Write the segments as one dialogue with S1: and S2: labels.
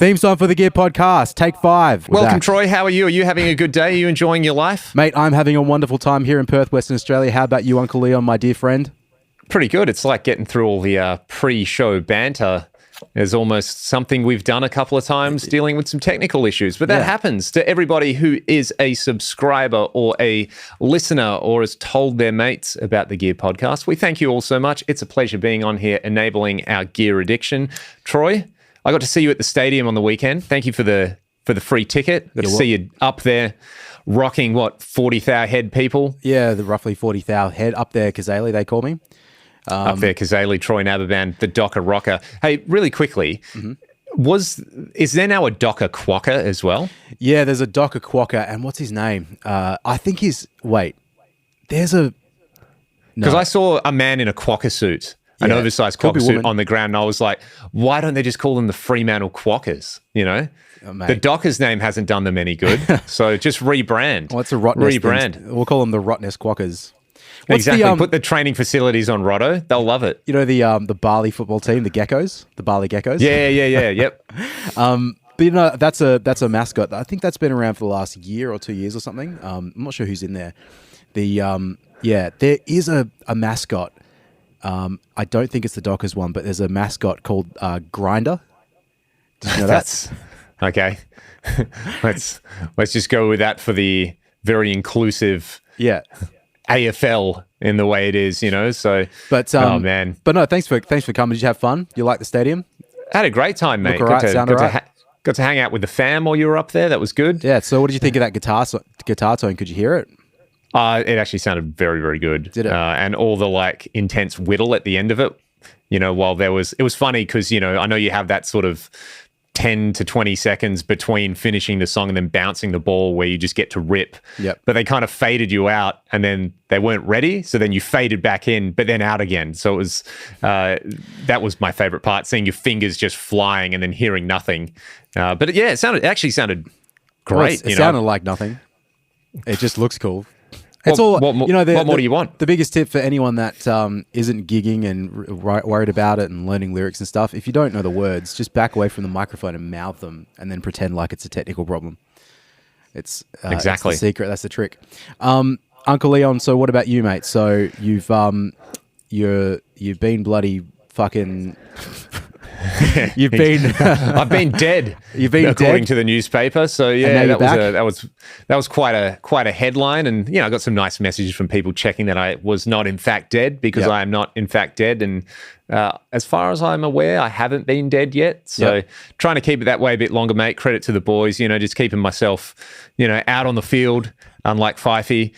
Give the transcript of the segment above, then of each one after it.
S1: Theme song for the Gear Podcast, take 5. We're
S2: Welcome,
S1: back.
S2: Troy. How are you? Are you having a good day? Are you enjoying your life?
S1: Mate, I'm having a wonderful time here in Perth, Western Australia. How about you, Uncle Leon, my dear friend?
S2: Pretty good. It's like getting through all the pre-show banter. There's almost something we've done a couple of times dealing with some technical issues, but that happens to everybody who is a subscriber or a listener or has told their mates about the Gear Podcast. We thank you all so much. It's a pleasure being on here, enabling our gear addiction. Troy, I got to see you at the stadium on the weekend. Thank you for the free ticket. Got to see you up there rocking, 40,000 head people?
S1: Yeah, the roughly 40,000 head up there, Kazali, they call me.
S2: Up there, Kazali, Troy Nababan, the Docker Rocker. Hey, really quickly, is there now a Docker Quokka as well?
S1: Yeah, there's a Docker Quokka, and what's his name? I think there's a...
S2: Because I saw a man in a Quokka suit. An oversized Quokka suit on the ground, and I was like, why don't they just call them the Fremantle Quokkas, you know? The Docker's name hasn't done them any good, so just rebrand.
S1: Well, it's a Rottnest.
S2: Rebrand.
S1: We'll call them the Rottnest Quokkas.
S2: Exactly. Put the training facilities on Rotto. They'll love it.
S1: You know the Bali football team, the Geckos? The Bali Geckos?
S2: Yeah, yep.
S1: But you know, that's a mascot. I think that's been around for the last year or 2 years or something. I'm not sure who's in there. There is a mascot. I don't think it's the Dockers one, but there's a mascot called Grinder. Did you know that?
S2: Okay. let's just go with that for the very inclusive AFL in the way it is, you know. So, oh man.
S1: But no, thanks for coming. Did you have fun? You like the stadium?
S2: I had a great time, mate.
S1: Look all right, sound all right.
S2: Got to hang out with the fam while you were up there. That was good.
S1: Yeah. So, what did you think of that guitar tone? Could you hear it?
S2: It actually sounded very, very good.
S1: Did it?
S2: And all the intense whittle at the end of it, you know, it was funny because, you know, I know you have that sort of 10 to 20 seconds between finishing the song and then bouncing the ball where you just get to rip.
S1: Yep.
S2: But they kind of faded you out and then they weren't ready. So then you faded back in, but then out again. So it was, that was my favorite part, seeing your fingers just flying and then hearing nothing. But yeah, it actually sounded great.
S1: Well, it sounded like nothing. It just looks cool.
S2: What more do you want?
S1: The biggest tip for anyone that isn't gigging and worried about it and learning lyrics and stuff, if you don't know the words, just back away from the microphone and mouth them and then pretend like it's a technical problem. It's
S2: exactly
S1: it's the secret. That's the trick. Uncle Leon, so what about you, mate? So you've been bloody fucking... You've been...
S2: I've been dead.
S1: You've been
S2: according
S1: dead?
S2: to the newspaper. So yeah, that was quite a headline, and you know, I got some nice messages from people checking that I was not in fact dead, because I am not in fact dead, and as far as I'm aware, I haven't been dead yet. So trying to keep it that way a bit longer, mate. Credit to the boys, you know, just keeping myself, you know, out on the field, unlike Fifey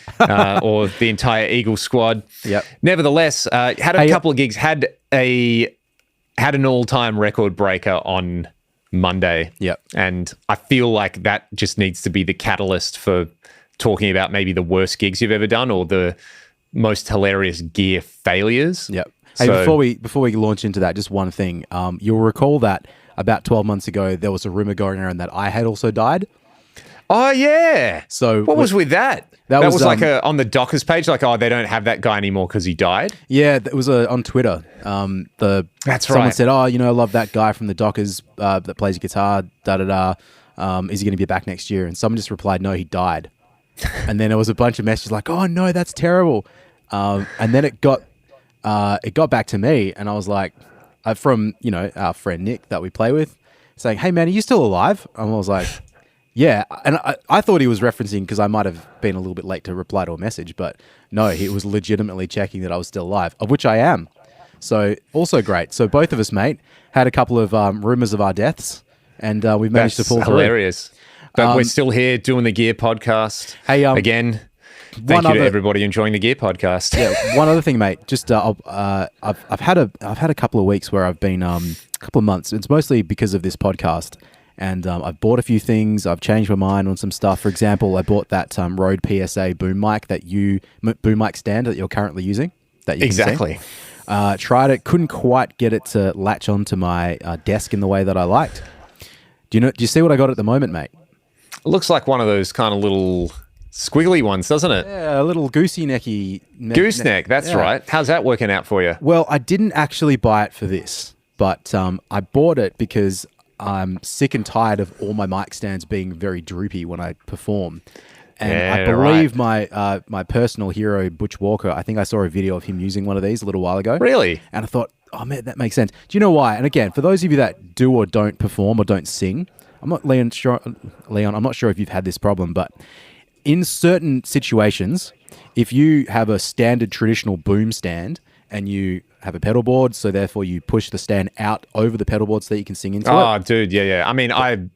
S2: or the entire Eagles squad.
S1: Yep.
S2: Nevertheless, had a couple of gigs, had an all-time record breaker on Monday.
S1: Yep.
S2: And I feel like that just needs to be the catalyst for talking about maybe the worst gigs you've ever done or the most hilarious gear failures.
S1: Yep. Hey, before we launch into that, just one thing. You'll recall that about 12 months ago, there was a rumor going around that I had also died.
S2: Oh, yeah.
S1: So
S2: what was with that? That was like on the Dockers page, like, oh, they don't have that guy anymore because he died?
S1: Yeah, it was on Twitter. Someone said, oh, you know, I love that guy from the Dockers that plays guitar, da-da-da. Is he going to be back next year? And someone just replied, no, he died. And then there was a bunch of messages like, oh, no, that's terrible. And then it got back to me, and I was like, from, you know, our friend Nick that we play with, saying, hey, man, are you still alive? And I was like... Yeah, and I thought he was referencing because I might have been a little bit late to reply to a message, but no, he was legitimately checking that I was still alive, of which I am. So also great. So both of us, mate, had a couple of rumors of our deaths, and we've managed to pull through.
S2: Hilarious. But we're still here doing the Gear Podcast.
S1: Hey,
S2: again, thank you to everybody enjoying the Gear Podcast.
S1: Yeah, one other thing, mate. Just I've had a couple of weeks where I've been a couple of months. It's mostly because of this podcast. And I've bought a few things. I've changed my mind on some stuff. For example, I bought that Rode PSA boom mic boom mic stand that you're currently using. That you
S2: exactly.
S1: Can see. Tried it, couldn't quite get it to latch onto my desk in the way that I liked. Do you see what I got at the moment, mate?
S2: It looks like one of those kind of little squiggly ones, doesn't it?
S1: Yeah, a little goosey necky.
S2: Gooseneck, that's right. How's that working out for you?
S1: Well, I didn't actually buy it for this, but I bought it because I'm sick and tired of all my mic stands being very droopy when I perform. And
S2: Yeah,
S1: I believe my personal hero, Butch Walker, I think I saw a video of him using one of these a little while ago.
S2: Really?
S1: And I thought, oh man, that makes sense. Do you know why? And again, for those of you that do or don't perform or don't sing, I'm not Leon, I'm not sure if you've had this problem, but in certain situations, if you have a standard traditional boom stand and you have a pedal board, so therefore you push the stand out over the pedal board so that you can sing into it.
S2: Oh, dude, yeah. I mean, I'm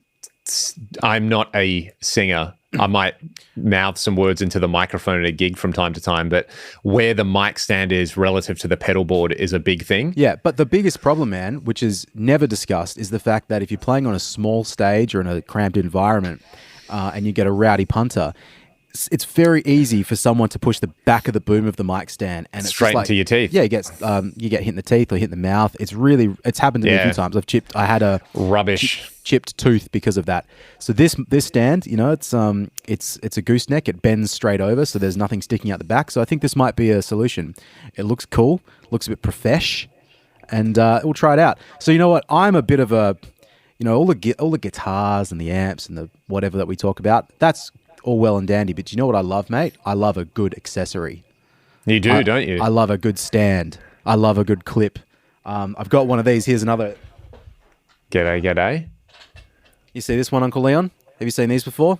S2: not a singer. I might mouth some words into the microphone at a gig from time to time, but where the mic stand is relative to the pedal board is a big thing.
S1: Yeah, but the biggest problem, man, which is never discussed, is the fact that if you're playing on a small stage or in a cramped environment and you get a rowdy punter, it's very easy for someone to push the back of the boom of the mic stand and it's
S2: straight into your teeth.
S1: Yeah, you get hit in the teeth or hit in the mouth. It's happened to me a few times. I had a chipped tooth because of that. So this stand, it's a gooseneck. It bends straight over, so there's nothing sticking out the back. So I think this might be a solution. It looks cool, looks a bit profesh, and we'll try it out. So you know what? I'm a bit of a, all the guitars and the amps and the whatever that we talk about. That's all well and dandy, but do you know what I love, mate? I love a good accessory.
S2: You do, don't you?
S1: I love a good stand. I love a good clip. I've got one of these. Here's another.
S2: G'day.
S1: You see this one, Uncle Leon? Have you seen these before?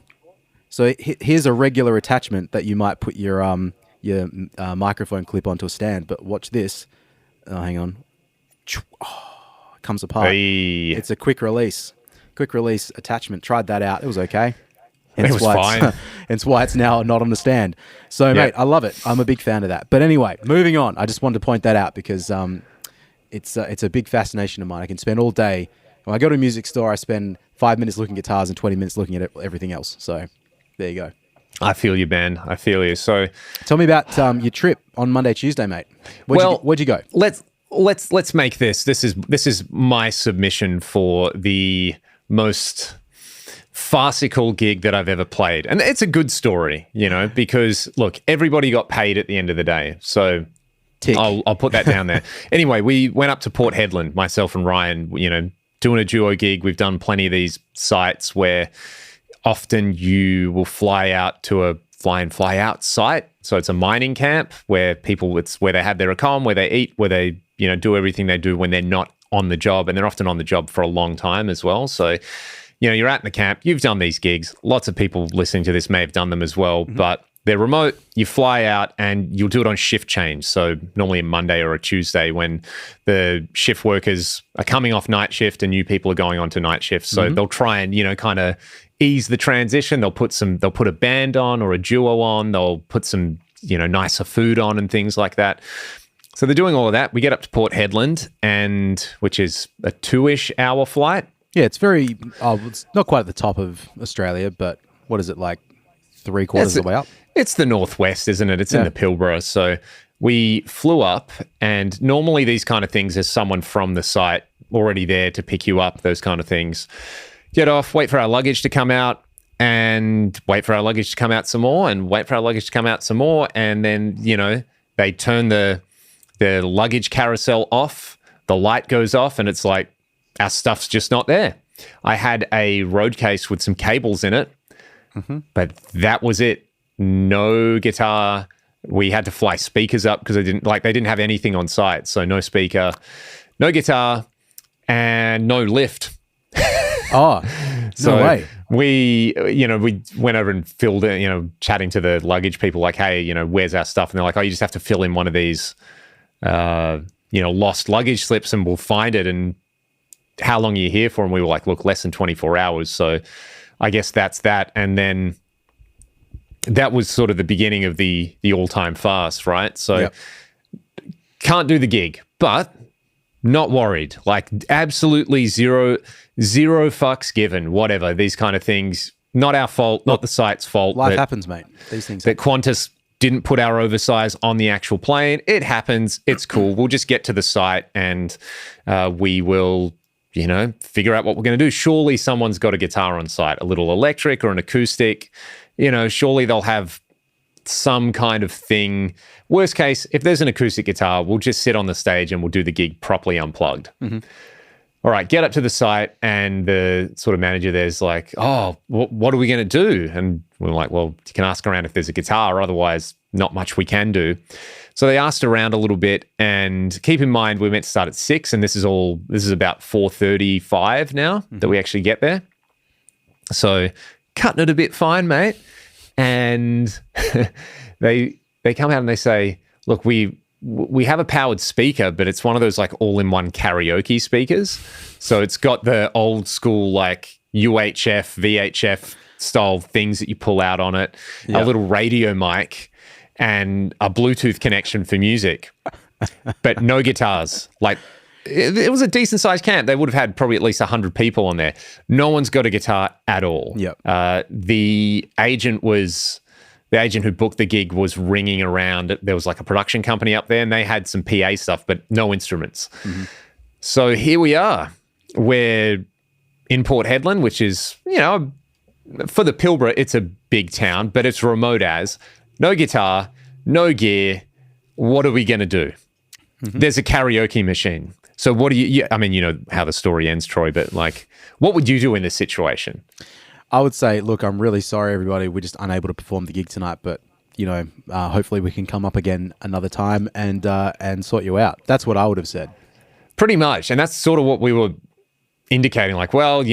S1: So here's a regular attachment that you might put your microphone clip onto a stand. But watch this. Oh, hang on. Oh, it comes apart.
S2: Hey.
S1: It's a quick release attachment. Tried that out. It was okay.
S2: It was fine.
S1: Hence why it's now not on the stand. So, mate, I love it. I'm a big fan of that. But anyway, moving on. I just wanted to point that out because it's a big fascination of mine. I can spend all day. When I go to a music store, I spend 5 minutes looking at guitars and 20 minutes looking at everything else. So, there you go.
S2: I feel you, Ben. I feel you. So,
S1: tell me about your trip on Monday, Tuesday, mate. Where'd you go?
S2: Let's make this. This is my submission for the most farcical gig that I've ever played. And it's a good story, because look, everybody got paid at the end of the day. So I'll put that down there. Anyway, we went up to Port Hedland, myself and Ryan, doing a duo gig. We've done plenty of these sites where often you will fly out to a fly in, fly out site. So it's a mining camp where it's where they have their accom, where they eat, where they, do everything they do when they're not on the job. And they're often on the job for a long time as well. So you're out in the camp, you've done these gigs. Lots of people listening to this may have done them as well, but they're remote. You fly out and you'll do it on shift change. So normally a Monday or a Tuesday when the shift workers are coming off night shift and new people are going on to night shift. So they'll try and, kind of ease the transition. They'll put a band on or a duo on. They'll put some, nicer food on and things like that. So they're doing all of that. We get up to Port Hedland, which is a 2-ish hour flight.
S1: Yeah, it's it's not quite at the top of Australia, but what is it, like 3/4 of the way up?
S2: It's the northwest, isn't it? It's in the Pilbara. So we flew up, and normally these kind of things, there's someone from the site already there to pick you up, those kind of things. Get off, wait for our luggage to come out, and wait for our luggage to come out some more, and wait for our luggage to come out some more. And then, they turn the luggage carousel off, the light goes off, and it's like, our stuff's just not there. I had a road case with some cables in it, but that was it. No guitar. We had to fly speakers up because they didn't have anything on site. So no speaker, no guitar, and no lift.
S1: Oh, no way.
S2: We went over and filled in, chatting to the luggage people like, hey, where's our stuff? And they're like, oh, you just have to fill in one of these, lost luggage slips and we'll find it. And how long are you here for? And we were like, look, less than 24 hours. So I guess that's that. And then that was sort of the beginning of the all-time fast, right? So can't do the gig, but not worried. Like absolutely zero fucks given, whatever, these kind of things. Not our fault, not the site's fault.
S1: Life happens, mate. These things
S2: that Qantas didn't put our oversize on the actual plane. It happens. It's cool. We'll just get to the site and we will figure out what we're going to do. Surely someone's got a guitar on site, a little electric or an acoustic. Surely they'll have some kind of thing. Worst case, if there's an acoustic guitar, we'll just sit on the stage and we'll do the gig properly unplugged. All all right, get up to the site. And the sort of manager there's like, oh, what are we going to do? And we're like, well, you can ask around if there's a guitar. Otherwise, not much we can do. So they asked around a little bit, and keep in mind we're meant to start at 6, and this is about 4:35 now that we actually get there. So cutting it a bit fine, mate. And they come out and they say, look, we have a powered speaker, but it's one of those like all-in-one karaoke speakers. So it's got the old school like UHF, VHF style things that you pull out on it, a little radio mic, and a Bluetooth connection for music, but no guitars. Like, it was a decent sized camp. They would have had probably at least 100 people on there. No one's got a guitar at all.
S1: Yep.
S2: The agent who booked the gig was ringing around. There was like a production company up there, and they had some PA stuff, but no instruments. Mm-hmm. So here we are. We're in Port Hedland, which is, for the Pilbara, it's a big town, but it's remote as. No guitar, no gear. What are we going to do? Mm-hmm. There's a karaoke machine. So what do you know how the story ends, Troy, but like, what would you do in this situation?
S1: I would say, look, I'm really sorry, everybody. We're just unable to perform the gig tonight, but, hopefully we can come up again another time and sort you out. That's what I would have said.
S2: Pretty much. And that's sort of what we were indicating, like, well,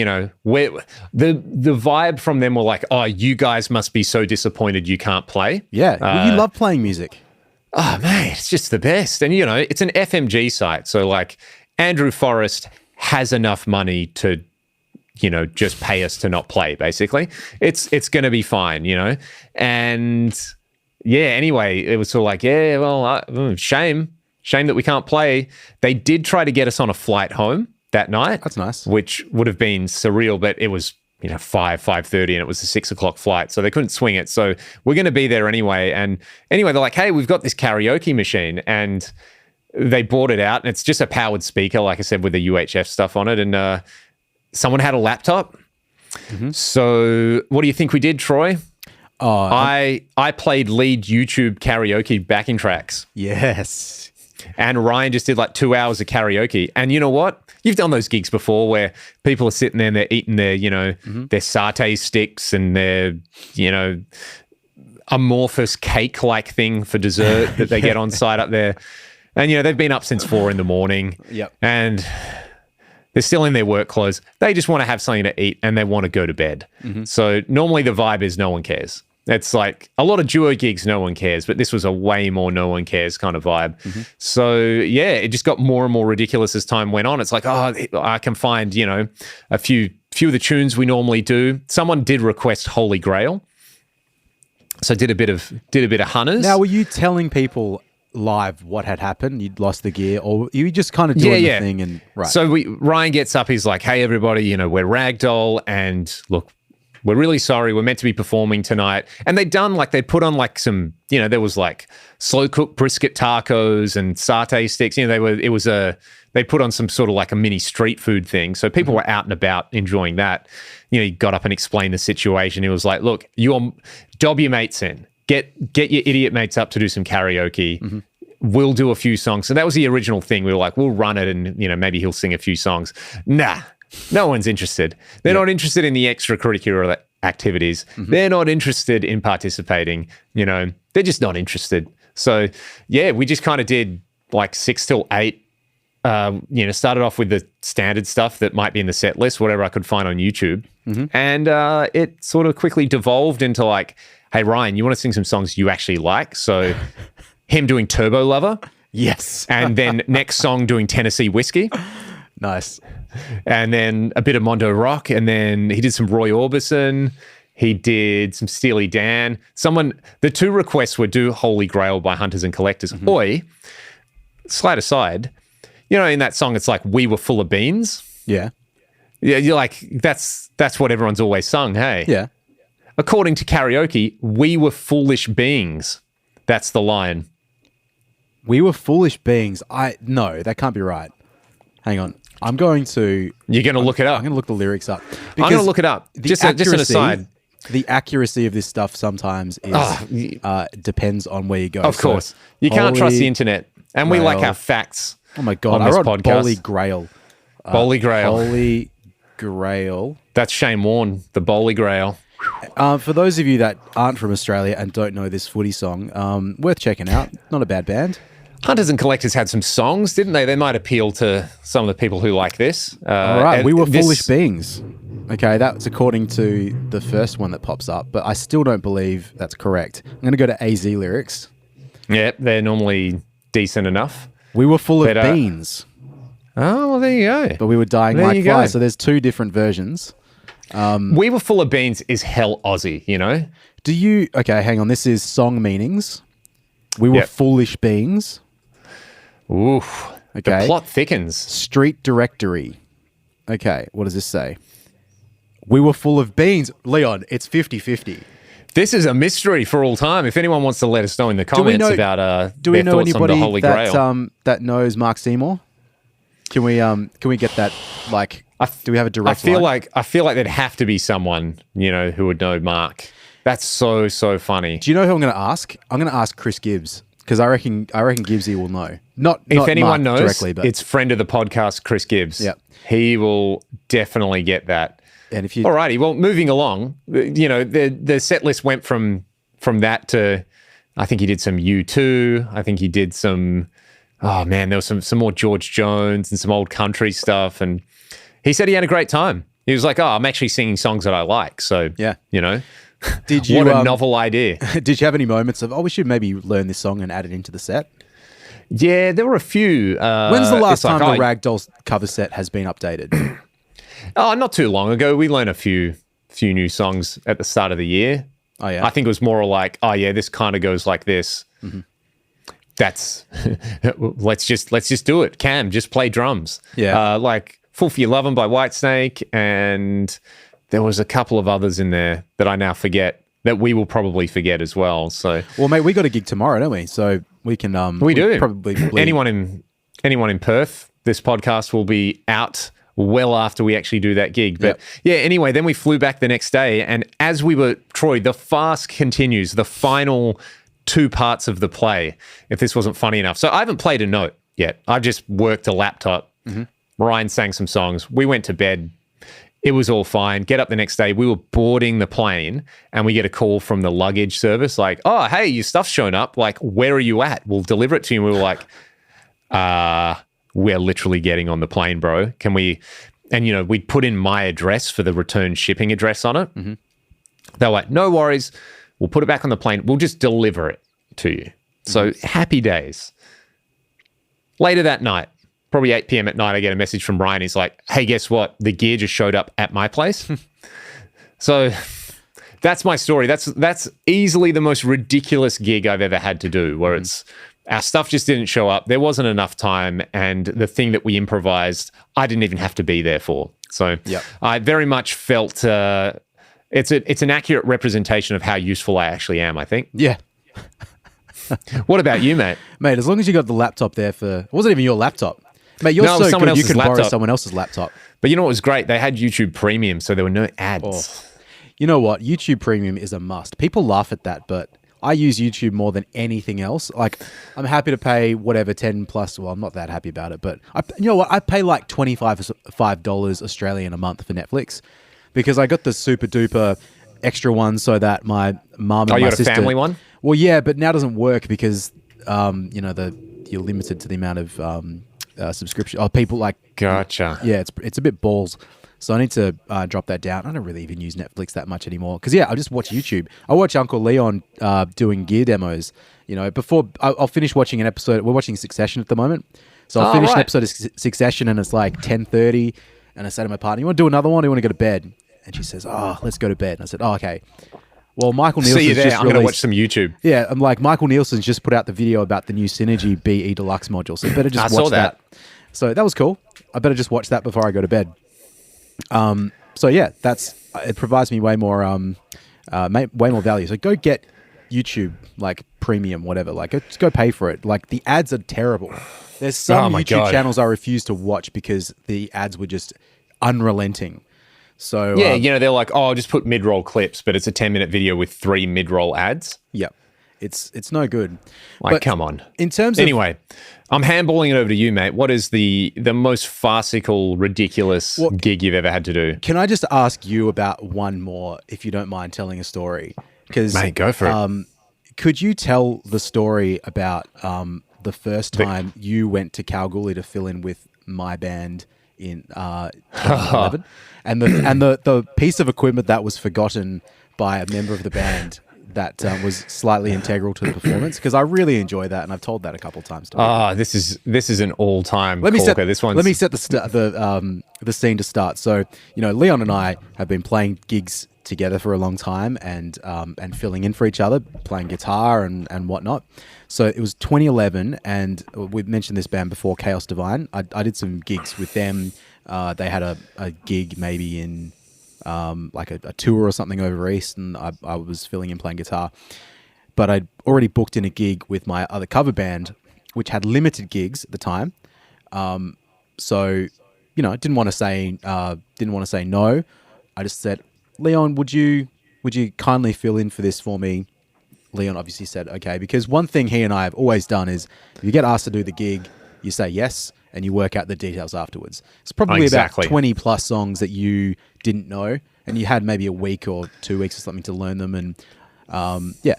S2: where the vibe from them were like, oh, you guys must be so disappointed you can't play.
S1: Yeah, well, you love playing music.
S2: Oh, mate, it's just the best. And, it's an FMG site. So, like, Andrew Forrest has enough money to, just pay us to not play, basically. It's going to be fine, And, yeah, anyway, it was sort of like, yeah, well, shame that we can't play. They did try to get us on a flight home that night.
S1: That's nice.
S2: Which would have been surreal, but it was 5:30, and it was a 6 o'clock flight, so they couldn't swing it. So we're going to be there anyway. And anyway, they're like, hey, we've got this karaoke machine, and they bought it out, and it's just a powered speaker, like I said, with the UHF stuff on it. And someone had a laptop. Mm-hmm. So what do you think we did, Troy? I played lead YouTube karaoke backing tracks.
S1: Yes.
S2: And Ryan just did like 2 hours of karaoke. And you know what? You've done those gigs before where people are sitting there and they're eating their, their satay sticks and their, amorphous cake-like thing for dessert that they get on site up there. And, they've been up since 4 a.m.
S1: Yep.
S2: And they're still in their work clothes. They just want to have something to eat and they want to go to bed. Mm-hmm. So normally the vibe is no one cares. It's like a lot of duo gigs, no one cares, but this was a way more no one cares kind of vibe. Mm-hmm. So, yeah, it just got more and more ridiculous as time went on. It's like, oh, I can find, a few of the tunes we normally do. Someone did request Holy Grail. So did a bit of Hunters.
S1: Now, were you telling people live what had happened? You'd lost the gear, or you just kind of doing the thing? And right.
S2: So Ryan gets up, he's like, hey, everybody, we're Ragdoll, and look, we're really sorry. We're meant to be performing tonight. And they put on like some, there was like slow cooked brisket tacos and satay sticks. They put on some sort of like a mini street food thing. So people were out and about enjoying that. He got up and explained the situation. He was like, look, dob your mates in. Get your idiot mates up to do some karaoke. Mm-hmm. We'll do a few songs. So that was the original thing. We were like, we'll run it and, maybe he'll sing a few songs. Nah. No one's interested. They're not interested in the extracurricular activities. Mm-hmm. They're not interested in participating. They're just not interested. So, yeah, we just kind of did like 6 till 8. Started off with the standard stuff that might be in the set list, whatever I could find on YouTube. Mm-hmm. And it sort of quickly devolved into like, hey, Ryan, you want to sing some songs you actually like? So him doing Turbo Lover.
S1: Yes.
S2: And then next song doing Tennessee Whiskey.
S1: Nice.
S2: And then a bit of Mondo Rock, and then he did some Roy Orbison. He did some Steely Dan. The 2 requests were do Holy Grail by Hunters and Collectors. Mm-hmm. Oi, slide aside, in that song, it's like, we were full of beans.
S1: Yeah.
S2: Yeah, you're like, that's what everyone's always sung, hey?
S1: Yeah.
S2: According to karaoke, we were foolish beings. That's the line.
S1: We were foolish beings. No, that can't be right. Hang on. I'm going to...
S2: You're going to look it up?
S1: I'm going to look the lyrics up.
S2: I'm going to look it up. Just an aside.
S1: The accuracy of this stuff sometimes is depends on where you go.
S2: Of course. You can't trust the internet. And we like our facts.
S1: Oh my God. I wrote Holy Grail.
S2: Holy Grail.
S1: Holy Grail.
S2: That's Shane Warne, the Holy Grail.
S1: For those of you that aren't from Australia and don't know this footy song, worth checking out. Not a bad band.
S2: Hunters and Collectors had some songs, didn't they? They might appeal to some of the people who like this.
S1: All right, We Were Foolish Beings. Okay, that's according to the first one that pops up, but I still don't believe that's correct. I'm going to go to AZ lyrics.
S2: Yeah, they're normally decent enough.
S1: We were full of beans.
S2: Oh, well, there you go.
S1: But we were dying like flies. So there's two different versions.
S2: We Were Full of Beans is hell Aussie, you know?
S1: Okay, hang on. This is song meanings. We were foolish beings.
S2: Oof.
S1: Okay.
S2: The plot thickens.
S1: Street directory. Okay, what does this say? We were full of beans. Leon, it's 50-50.
S2: This is a mystery for all time. If anyone wants to let us know in the comments about
S1: do we
S2: their
S1: know
S2: thoughts on the Holy
S1: anybody
S2: Grail.
S1: that knows Mark Seymour? Can we get that, like, do we have a direct line?
S2: I feel like there'd have to be someone, you know, who would know Mark. That's so funny.
S1: Do you know who I'm going to ask? I'm going to ask Chris Gibbs, because I reckon Gibbsy will know.
S2: If anyone
S1: Mark
S2: knows,
S1: directly, but
S2: it's friend of the podcast, Chris Gibbs.
S1: Yep.
S2: He will definitely get that.
S1: And if you
S2: Alrighty, well, moving along, you know, the set list went from that to, I think he did some U2. I think he did some, oh man, there was some more George Jones and some old country stuff. And he said he had a great time. He was like, oh, I'm actually singing songs that I like. So,
S1: yeah,
S2: you know,
S1: did you,
S2: what a novel idea.
S1: Did you have any moments of, we should maybe learn this song and add it into the set?
S2: Yeah, there were a few.
S1: When's the last time the Ragdoll cover set has been updated?
S2: Oh, not too long ago. We learned a few new songs at the start of the year.
S1: Oh, yeah.
S2: I think it was more like, oh, yeah, this kind of goes like this. Mm-hmm. That's, let's just do it. Cam, just play drums.
S1: Yeah.
S2: Like Fool for Your Lovin' by Whitesnake. And there was a couple of others in there that I now forget, that we will probably forget as well. So,
S1: well, mate, we got a gig tomorrow, don't we? So we can,
S2: we do
S1: probably
S2: anyone in Perth, this podcast will be out well after we actually do that gig. But yeah, anyway, then we flew back the next day. And as we were, Troy, the fast continues, the final two parts of the play, if this wasn't funny enough. So I haven't played a note yet. I've just worked a laptop. Mm-hmm. Ryan sang some songs. We went to bed. It was all fine. Get up the next day. We were boarding the plane and we get a call from the luggage service like, oh, hey, your stuff's shown up. Like, where are you at? We'll deliver it to you. And we were like, we're literally getting on the plane, bro. Can we? And, you know, we'd put in my address for the return shipping address on it. Mm-hmm. They were like, no worries. We'll put it back on the plane. We'll just deliver it to you. Mm-hmm. So happy days. Later that night, probably 8 p.m. at night, I get a message from Ryan. He's like, hey, guess what? The gear just showed up at my place. So that's my story. That's easily the most ridiculous gig I've ever had to do, where it's our stuff just didn't show up. There wasn't enough time. And the thing that we improvised, I didn't even have to be there for. So I very much felt it's an accurate representation of how useful I actually am, I think.
S1: Yeah.
S2: What about you, mate?
S1: Mate, as long as you got the laptop there it wasn't even your laptop. Mate, you're so good you can borrow someone else's laptop.
S2: But you know what was great? They had YouTube Premium, so there were no ads.
S1: Oh. You know what? YouTube Premium is a must. People laugh at that, but I use YouTube more than anything else. Like, I'm happy to pay whatever 10 plus. Well, I'm not that happy about it, but you know what? I pay like $25 Australian a month for Netflix because I got the super duper extra one so that my mom and my sister.
S2: You got a family one?
S1: Well, yeah, but now it doesn't work because you know you're limited to the amount of subscription. Oh, people like.
S2: Gotcha.
S1: Yeah, it's a bit balls. So I need to drop that down. I don't really even use Netflix that much anymore. Because, I just watch YouTube. I watch Uncle Leon doing gear demos. You know, before I'll finish watching an episode. We're watching Succession at the moment. So I'll finish an episode of Succession and it's like 10:30. And I say to my partner, you want to do another one or you want to go to bed? And she says, let's go to bed. And I said, okay. Well, Michael Nielsen's
S2: see you there.
S1: just
S2: I'm going to watch some YouTube.
S1: Yeah, I'm like, Michael Nielsen's just put out the video about the new Synergy BE Deluxe module. So I better just watch that. So that was cool. I better just watch that before I go to bed. So yeah, it provides me way more value. So go get YouTube, like premium, whatever. Like just go pay for it. Like the ads are terrible. There's some YouTube channels I refuse to watch because the ads were just unrelenting. So
S2: yeah, they're like, I'll just put mid-roll clips, but it's a 10-minute video with 3 mid-roll ads.
S1: Yep. It's no good.
S2: Like, come on.
S1: In terms
S2: anyway, I'm handballing it over to you, mate. What is the most farcical, ridiculous gig you've ever had to do?
S1: Can I just ask you about one more, if you don't mind telling a story? Because,
S2: mate, go for it.
S1: Could you tell the story about the first time you went to Kalgoorlie to fill in with my band in 2011, and the piece of equipment that was forgotten by a member of the band that was slightly integral to the performance? Because I really enjoy that, and I've told that a couple of times to
S2: me. This is an all-time corker.
S1: Let me set the scene to start. So, Leon and I have been playing gigs together for a long time, and filling in for each other, playing guitar and whatnot. So it was 2011, and we've mentioned this band before, Chaos Divine. I did some gigs with them. They had a gig maybe in like a tour or something over East, and I was filling in playing guitar. But I'd already booked in a gig with my other cover band, which had limited gigs at the time. So, didn't want to say no. I just said, Leon, would you kindly fill in for this for me? Leon obviously said okay, because one thing he and I have always done is if you get asked to do the gig, you say yes, and you work out the details afterwards. It's probably about 20 plus songs that you didn't know, and you had maybe a week or 2 weeks or something to learn them, and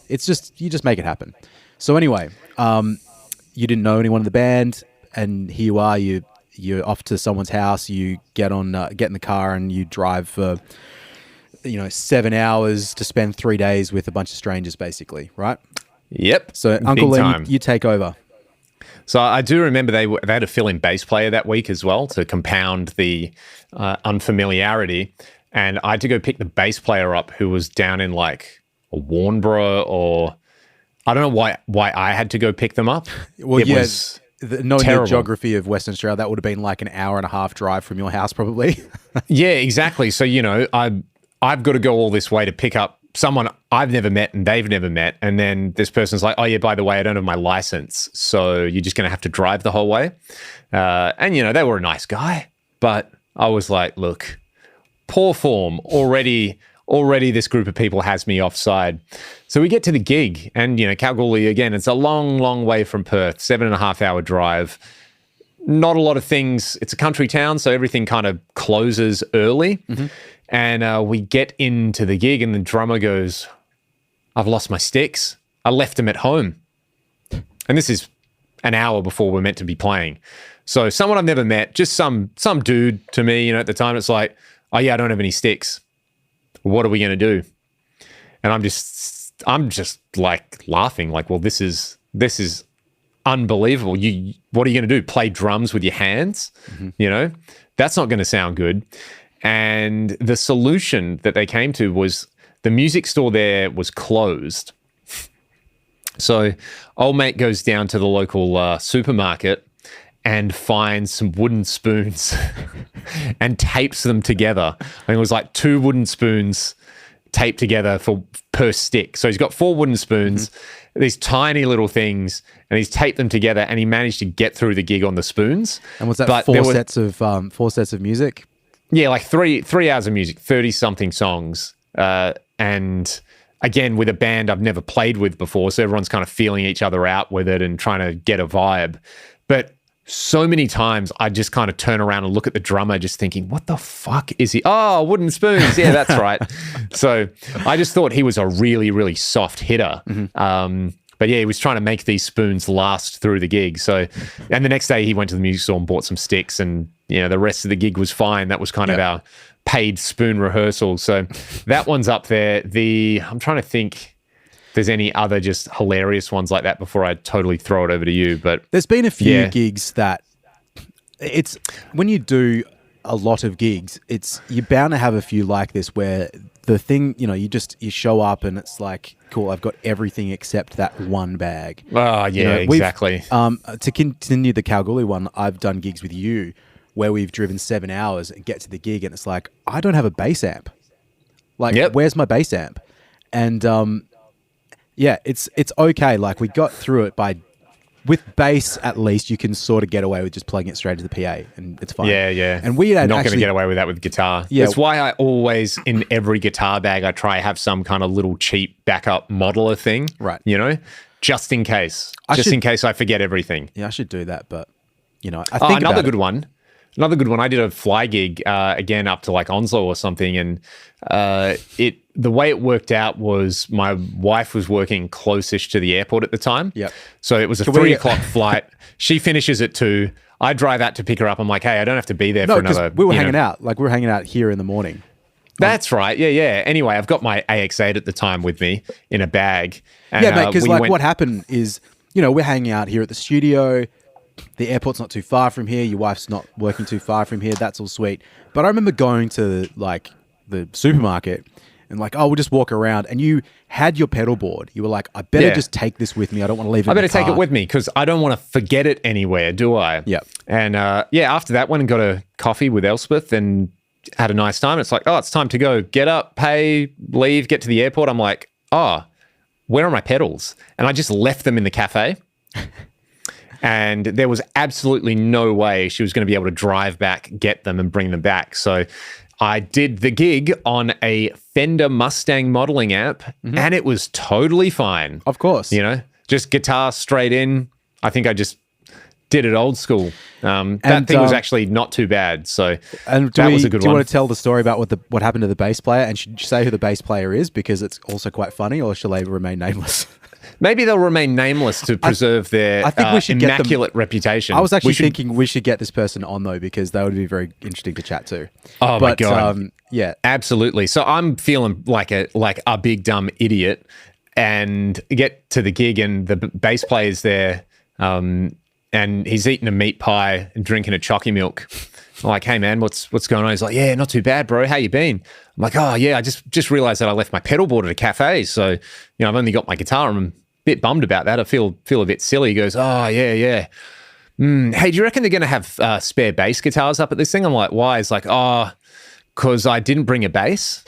S1: it's just, you just make it happen. So anyway, you didn't know anyone in the band, and here you are, you're off to someone's house, you get in the car and you drive for 7 hours to spend 3 days with a bunch of strangers, basically, right?
S2: Yep.
S1: So Uncle Len, you take over.
S2: So I do remember they had a fill-in bass player that week as well to compound the unfamiliarity, and I had to go pick the bass player up who was down in like Warnbro, or I don't know why I had to go pick them up.
S1: Well, was knowing the geography of Western Australia, that would have been like an hour and a half drive from your house, probably.
S2: Yeah, exactly. So I've got to go all this way to pick up someone I've never met and they've never met. And then this person's like, oh yeah, by the way, I don't have my license. So you're just going to have to drive the whole way. And they were a nice guy, but I was like, look, poor form already this group of people has me offside. So we get to the gig, and, Kalgoorlie, again, it's a long, long way from Perth, 7.5 hour drive. Not a lot of things. It's a country town, so everything kind of closes early. Mm-hmm. And we get into the gig, and the drummer goes, I've lost my sticks. I left them at home. And this is an hour before we're meant to be playing. So someone I've never met, just some dude to me, at the time, it's like, oh yeah, I don't have any sticks. What are we going to do? And I'm just like laughing, like, well, this is unbelievable. What are you going to do? Play drums with your hands? Mm-hmm. That's not going to sound good. And the solution that they came to was the music store there was closed. So old mate goes down to the local supermarket and finds some wooden spoons and tapes them together. I think it was like 2 wooden spoons taped together per stick. So he's got 4 wooden spoons, these tiny little things, and he's taped them together, and he managed to get through the gig on the spoons.
S1: And was that four sets of music?
S2: Yeah, like 3 hours of music, 30-something songs. And again, with a band I've never played with before, so everyone's kind of feeling each other out with it and trying to get a vibe. But so many times I just kind of turn around and look at the drummer just thinking, what the fuck is he? Oh, wooden spoons. Yeah, that's right. So I just thought he was a really, really soft hitter. Mm-hmm. But yeah, he was trying to make these spoons last through the gig. So, and the next day he went to the music store and bought some sticks, and the rest of the gig was fine. That was kind of our paid spoon rehearsal. So that one's up there. I'm trying to think if there's any other just hilarious ones like that before I totally throw it over to you. But
S1: there's been a few gigs that it's when you do a lot of gigs, you're bound to have a few like this where the thing, you show up and it's like, cool, I've got everything except that one bag.
S2: Oh, yeah, exactly.
S1: To continue the Kalgoorlie one, I've done gigs with you where we've driven 7 hours and get to the gig and it's like, I don't have a bass amp. Like, where's my bass amp? And it's okay. Like, we got through it by with bass, at least you can sort of get away with just plugging it straight to the PA, and it's fine.
S2: Yeah.
S1: And we had
S2: not going to get away with that with guitar.
S1: Yeah.
S2: That's why I always, in every guitar bag, I try have some kind of little cheap backup modeler thing.
S1: Right.
S2: You know, just in case. In case I forget everything.
S1: Yeah, I should do that, but I think
S2: another good one. Another good one. I did a fly gig again up to like Onslow or something, and the way it worked out was my wife was working closest to the airport at the time.
S1: Yep.
S2: So it was a 3 o'clock flight. She finishes at 2. I drive out to pick her up. I'm like, hey, I don't have to be there for another.
S1: We were hanging out. Like we were hanging out here in the morning.
S2: That's right. Yeah. Anyway, I've got my AX8 at the time with me in a bag. And,
S1: mate, because what happened is, we're hanging out here at the studio. The airport's not too far from here. Your wife's not working too far from here. That's all sweet. But I remember going to like the supermarket and like, we'll just walk around. And you had your pedal board. You were like, I better just take this with me. I don't want to leave it.
S2: I better take it with me because I don't want to forget it anywhere, do I?
S1: Yeah.
S2: And after that, went and got a coffee with Elspeth and had a nice time. It's like, it's time to go. Get up, pay, leave, get to the airport. I'm like, where are my pedals? And I just left them in the cafe. And there was absolutely no way she was going to be able to drive back, get them, and bring them back. So I did the gig on a Fender Mustang modeling app, and it was totally fine.
S1: Of course.
S2: Just guitar straight in. I think I just did it old school. That thing was actually not too bad. So that was a good one.
S1: Do you want to tell the story about what happened to the bass player? And should you say who the bass player is? Because it's also quite funny, or shall they remain nameless?
S2: Maybe they'll remain nameless to preserve their immaculate reputation.
S1: I was actually thinking we should get this person on, though, because they would be very interesting to chat to.
S2: Oh, my God.
S1: Yeah.
S2: Absolutely. So I'm feeling like a big dumb idiot and get to the gig and the bass player's there and he's eating a meat pie and drinking a chalky milk. I'm like, hey, man, what's going on? He's like, yeah, not too bad, bro. How you been? I'm like, oh, yeah, I just realized that I left my pedal board at a cafe. So, I've only got my guitar. I'm a bit bummed about that. I feel a bit silly. He goes, oh, yeah. Hey, do you reckon they're going to have spare bass guitars up at this thing? I'm like, why? It's like, because I didn't bring a bass.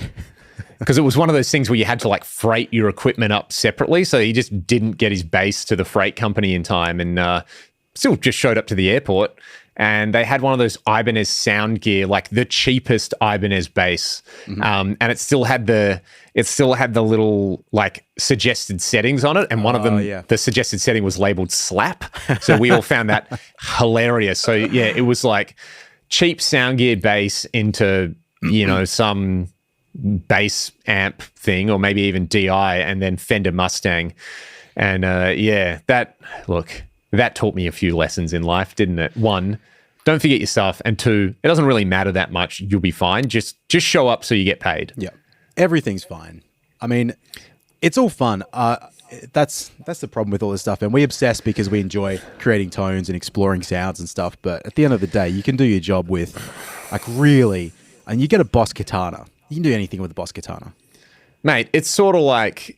S2: Because it was one of those things where you had to like freight your equipment up separately. So he just didn't get his bass to the freight company in time and still just showed up to the airport. And they had one of those Ibanez sound gear, like the cheapest Ibanez bass, and it still had the little like suggested settings on it, and one of them, the suggested setting was labeled slap. So we all found that hilarious. So yeah, it was like cheap sound gear bass into some bass amp thing, or maybe even DI, and then Fender Mustang, and that taught me a few lessons in life, didn't it? 1, don't forget your stuff. And 2, it doesn't really matter that much. You'll be fine. Just show up so you get paid.
S1: Yeah. Everything's fine. I mean, it's all fun. That's the problem with all this stuff. And we obsess because we enjoy creating tones and exploring sounds and stuff. But at the end of the day, you can do your job with, like, really, and you get a Boss Katana. You can do anything with a Boss Katana.
S2: Mate, it's sort of like,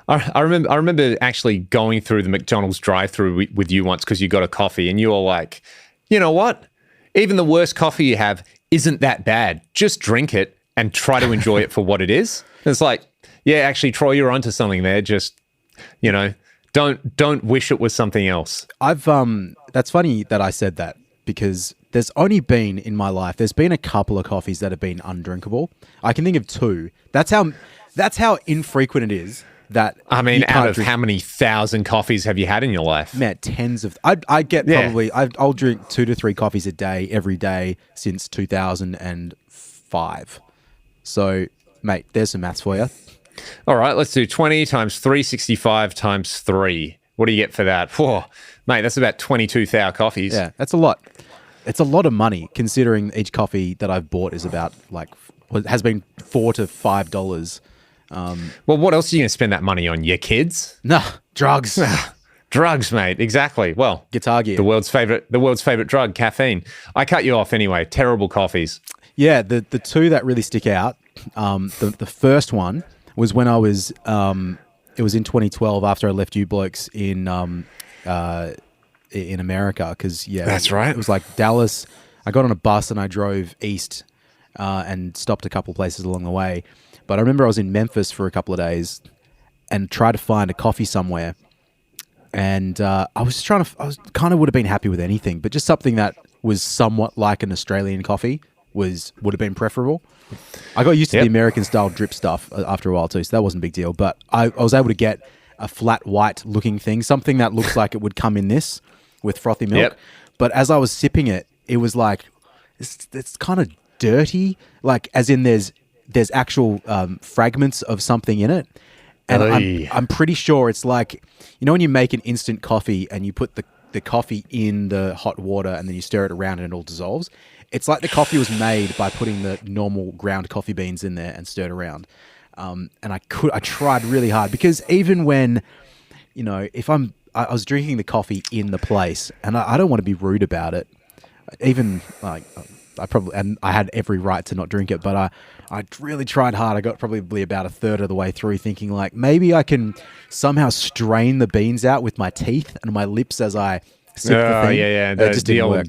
S2: I remember actually going through the McDonald's drive-through with you once because you got a coffee and you were like, you know what? Even the worst coffee you have isn't that bad. Just drink it and try to enjoy it for what it is. It's like, yeah, actually, Troy, you're onto something there. Just, don't wish it was something else.
S1: That's funny that I said that because there's only been in my life, there's been a couple of coffees that have been undrinkable. I can think of 2. That's how infrequent it is. That
S2: out of how many thousand coffees have you had in your life?
S1: Man, tens of. I get probably. I'll drink 2 to 3 coffees a day every day since 2005. So, mate, there's some maths for you.
S2: All right, let's do 20 times 365 times 3. What do you get for that? Whoa, mate, that's about 22,000 coffees.
S1: Yeah, that's a lot. It's a lot of money considering each coffee that I've bought is about has been $4 to $5.
S2: Well, what else are you going to spend that money on? Your kids?
S1: No, drugs.
S2: Drugs, mate. Exactly. Well,
S1: guitar gear.
S2: The world's favorite drug, caffeine. I cut you off anyway. Terrible coffees.
S1: Yeah, the 2 that really stick out. The first one was when I was. It was in 2012 after I left you blokes in America because
S2: that's right.
S1: It was like Dallas. I got on a bus and I drove east and stopped a couple of places along the way. But I remember I was in Memphis for a couple of days and tried to find a coffee somewhere. And I was kind of would have been happy with anything, but just something that was somewhat like an Australian coffee would have been preferable. I got used to the American style drip stuff after a while too, so that wasn't a big deal. But I was able to get a flat white looking thing, something that looks like it would come in this with frothy milk. Yep. But as I was sipping it, it was like it's kind of dirty, like as in there's actual fragments of something in it. And I'm pretty sure it's like, you know, when you make an instant coffee and you put the coffee in the hot water and then you stir it around and it all dissolves. It's like the coffee was made by putting the normal ground coffee beans in there and stirred around. And I tried really hard because even when, you know, I was drinking the coffee in the place and I don't want to be rude about it. Even like I had every right to not drink it, but I really tried hard. I got probably about a third of the way through thinking like maybe I can somehow strain the beans out with my teeth and my lips as I sip the thing.
S2: Yeah.
S1: It just didn't work.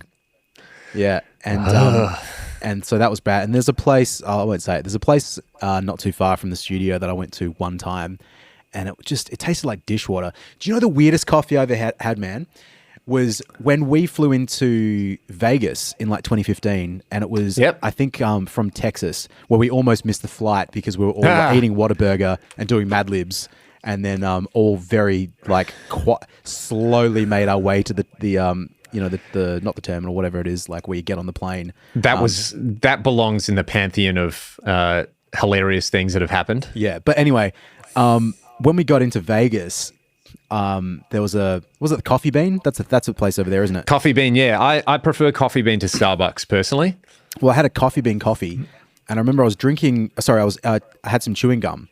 S1: Yeah. And so that was bad. And there's a place, I won't say it, there's a place not too far from the studio that I went to one time and it tasted like dishwater. Do you know the weirdest coffee I ever had, man? Was when we flew into Vegas in like 2015, and it was, I think, from Texas, where we almost missed the flight because we were all eating Whataburger and doing Mad Libs, and then all very like slowly made our way to the not the terminal, whatever it is, like where you get on the plane.
S2: That belongs in the pantheon of hilarious things that have happened.
S1: Yeah, but anyway, when we got into Vegas. There was it the Coffee Bean? That's a place over there, isn't it?
S2: Coffee Bean, yeah. I prefer Coffee Bean to Starbucks personally.
S1: Well, I had a Coffee Bean coffee, and I remember I was drinking. Sorry, I had some chewing gum,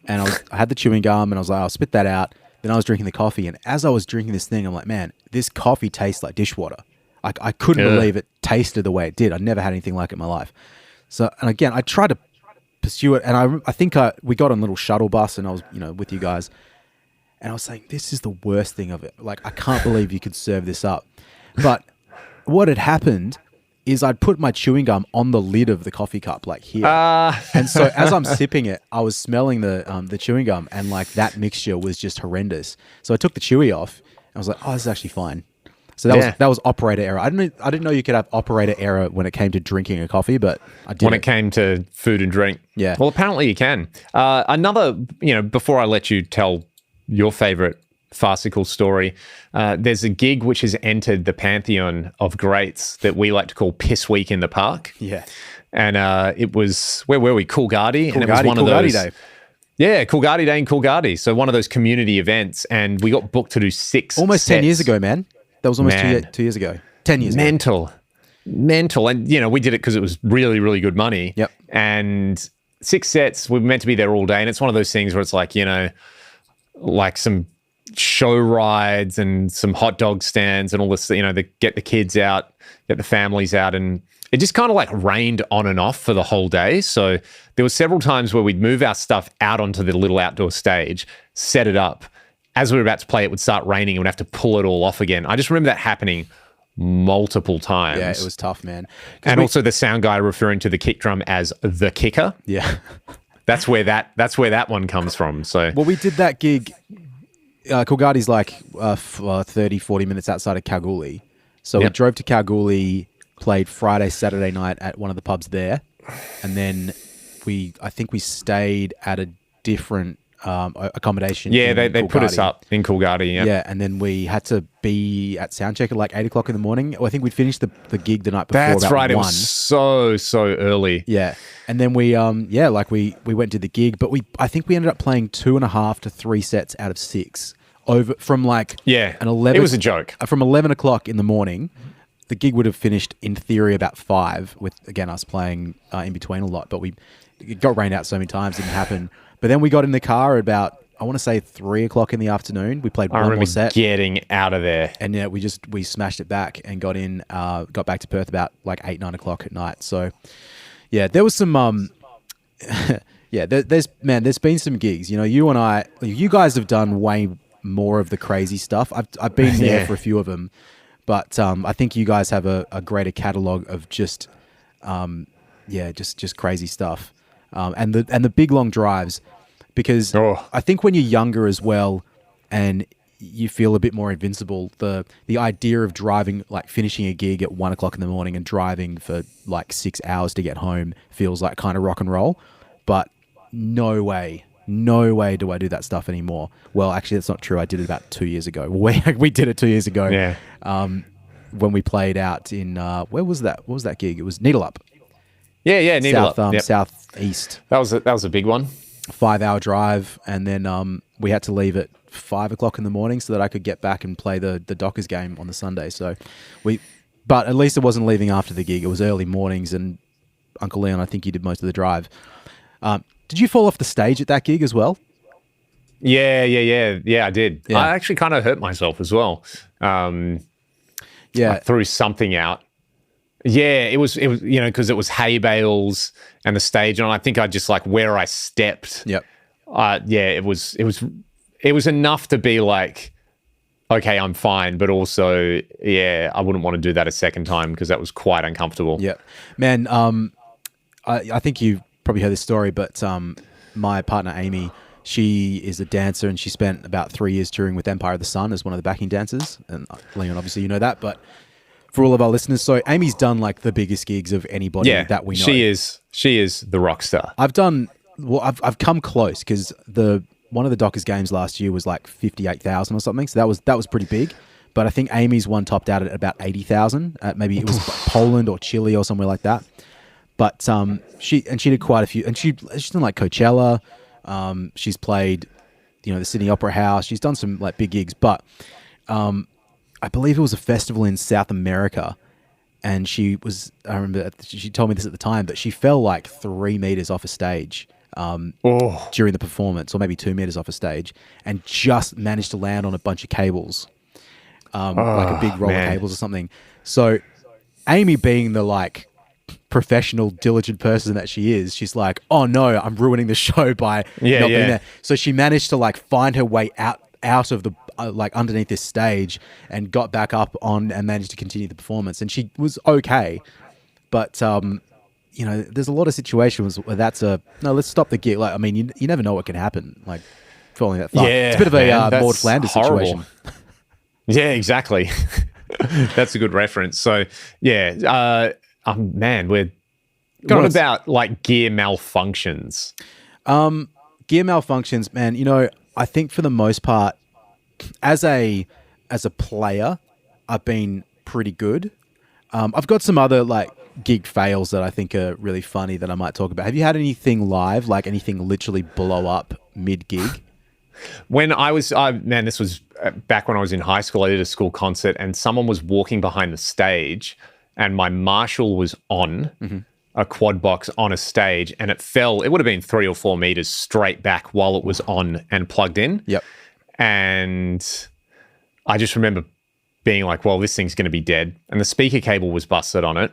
S1: and I had the chewing gum, and I was like, I'll spit that out. Then I was drinking the coffee, and as I was drinking this thing, I'm like, man, this coffee tastes like dishwater. I couldn't believe it tasted the way it did. I'd never had anything like it in my life. So, and again, I tried to pursue it, and I think we got on a little shuttle bus, and I was with you guys. And I was saying, this is the worst thing of it. Like, I can't believe you could serve this up. But what had happened is I'd put my chewing gum on the lid of the coffee cup, like here. And so as I'm sipping it, I was smelling the chewing gum, and like that mixture was just horrendous. So I took the chewy off. And I was like, oh, this is actually fine. So that was operator error. I didn't know you could have operator error when it came to drinking a coffee, but I did.
S2: When it came to food and drink.
S1: Yeah.
S2: Well, apparently you can. Another, before I let you tell your favorite farcical story, there's a gig which has entered the pantheon of greats that we like to call Piss Week in the Park.
S1: Yeah.
S2: And it was, where were we? Coolgardie. And it was one of those.
S1: Day.
S2: Yeah, Coolgardie Day in Coolgardie. So one of those community events, and we got booked to do 6
S1: almost
S2: sets.
S1: 10 years ago, man. That was almost 2 years ago. 10 years
S2: ago. Mental. And, we did it because it was really, really good money.
S1: Yep.
S2: And 6 sets, we were meant to be there all day. And it's one of those things where it's like, like some show rides and some hot dog stands and all this, they get the kids out, get the families out, and it just kind of like rained on and off for the whole day. So there were several times where we'd move our stuff out onto the little outdoor stage, set it up. As we were about to play, it would start raining and we'd have to pull it all off again. I just remember that happening multiple times.
S1: Yeah, it was tough, man.
S2: And also the sound guy referring to the kick drum as the kicker.
S1: Yeah.
S2: That's where that one comes from. So,
S1: well, we did that gig. Coolgardie's like 30, 40 minutes outside of Kalgoorlie. So we drove to Kalgoorlie, played Friday, Saturday night at one of the pubs there. And then I think we stayed at a different accommodation.
S2: Yeah, they put us up in Coolgardie. Yep.
S1: Yeah, and then we had to be at soundcheck at like 8 o'clock in the morning. Well, I think we'd finished the gig the night before.
S2: That's
S1: about
S2: right.
S1: 1.
S2: It was so early.
S1: Yeah, and then we we went to the gig, but I think we ended up playing 2.5 to 3 sets out of 6 over from like an 11.
S2: It was a joke.
S1: From 11 o'clock in the morning. The gig would have finished in theory about 5, with again us playing in between a lot, but it got rained out so many times, didn't happen. But then we got in the car at about, I want to say 3 o'clock in the afternoon. We played one more set.
S2: Getting out of there.
S1: And yeah, we smashed it back and got back to Perth about like 8, 9 o'clock at night. So yeah, there was some, there's been some gigs, you and I, you guys have done way more of the crazy stuff. I've been there for a few of them, but I think you guys have a greater catalog of just crazy stuff. And the big long drives, because I think when you're younger as well, and you feel a bit more invincible. The idea of driving, like finishing a gig at 1 o'clock in the morning and driving for like 6 hours to get home feels like kind of rock and roll. But no way do I do that stuff anymore. Well, actually, that's not true. I did it about 2 years ago. We did it 2 years ago.
S2: Yeah.
S1: When we played out in where was that? What was that gig? It was Needle Up.
S2: Yeah, Needle Up.
S1: Southeast.
S2: That was a big one.
S1: 5-hour drive, and then we had to leave at 5 o'clock in the morning so that I could get back and play the Dockers game on the Sunday. But at least it wasn't leaving after the gig. It was early mornings, and Uncle Leon, I think you did most of the drive. Did you fall off the stage at that gig as well?
S2: Yeah, I did. Yeah. I actually kind of hurt myself as well. I threw something out. Yeah, it was because it was hay bales and the stage, and I think I just like where I stepped.
S1: Yep.
S2: It was enough to be like, okay, I'm fine, but also, I wouldn't want to do that a second time because that was quite uncomfortable.
S1: Yeah, man. I think you probably heard this story, but my partner Amy, she is a dancer, and she spent about 3 years touring with Empire of the Sun as one of the backing dancers. And Leon, obviously, you know that, but for all of our listeners, so Amy's done like the biggest gigs of anybody that we know.
S2: She is the rock star.
S1: I've come close because one of the Dockers games last year was like 58,000 or something, so that was pretty big. But I think Amy's one topped out at about 80,000. Maybe it was Poland or Chile or somewhere like that. But she did quite a few, and she's done like Coachella. She's played, the Sydney Opera House. She's done some like big gigs, but I believe it was a festival in South America, and I remember she told me this at the time, but she fell like 3 meters off a stage during the performance, or maybe 2 meters off a stage, and just managed to land on a bunch of cables, like a big roll of cables or something. So Amy, being the like professional, diligent person that she is, she's like, oh no, I'm ruining the show by not being there. So she managed to like find her way out of the like underneath this stage and got back up on and managed to continue the performance, and she was okay. But there's a lot of situations where that's let's stop the gig. Like, I mean, you never know what can happen, like falling that far. It's a bit of a Maud Flanders situation.
S2: Yeah, exactly. That's a good reference. So man, what about like gear malfunctions?
S1: Gear malfunctions, man, I think for the most part, as a player, I've been pretty good. I've got some other like gig fails that I think are really funny that I might talk about. Have you had anything live, like anything literally blow up mid-gig?
S2: When I was, this was back when I was in high school. I did a school concert, and someone was walking behind the stage, and my Marshall was on a quad box on a stage, and it fell. It would have been 3 or 4 meters straight back while it was on and plugged in.
S1: Yep.
S2: And I just remember being like, well, this thing's going to be dead. And the speaker cable was busted on it.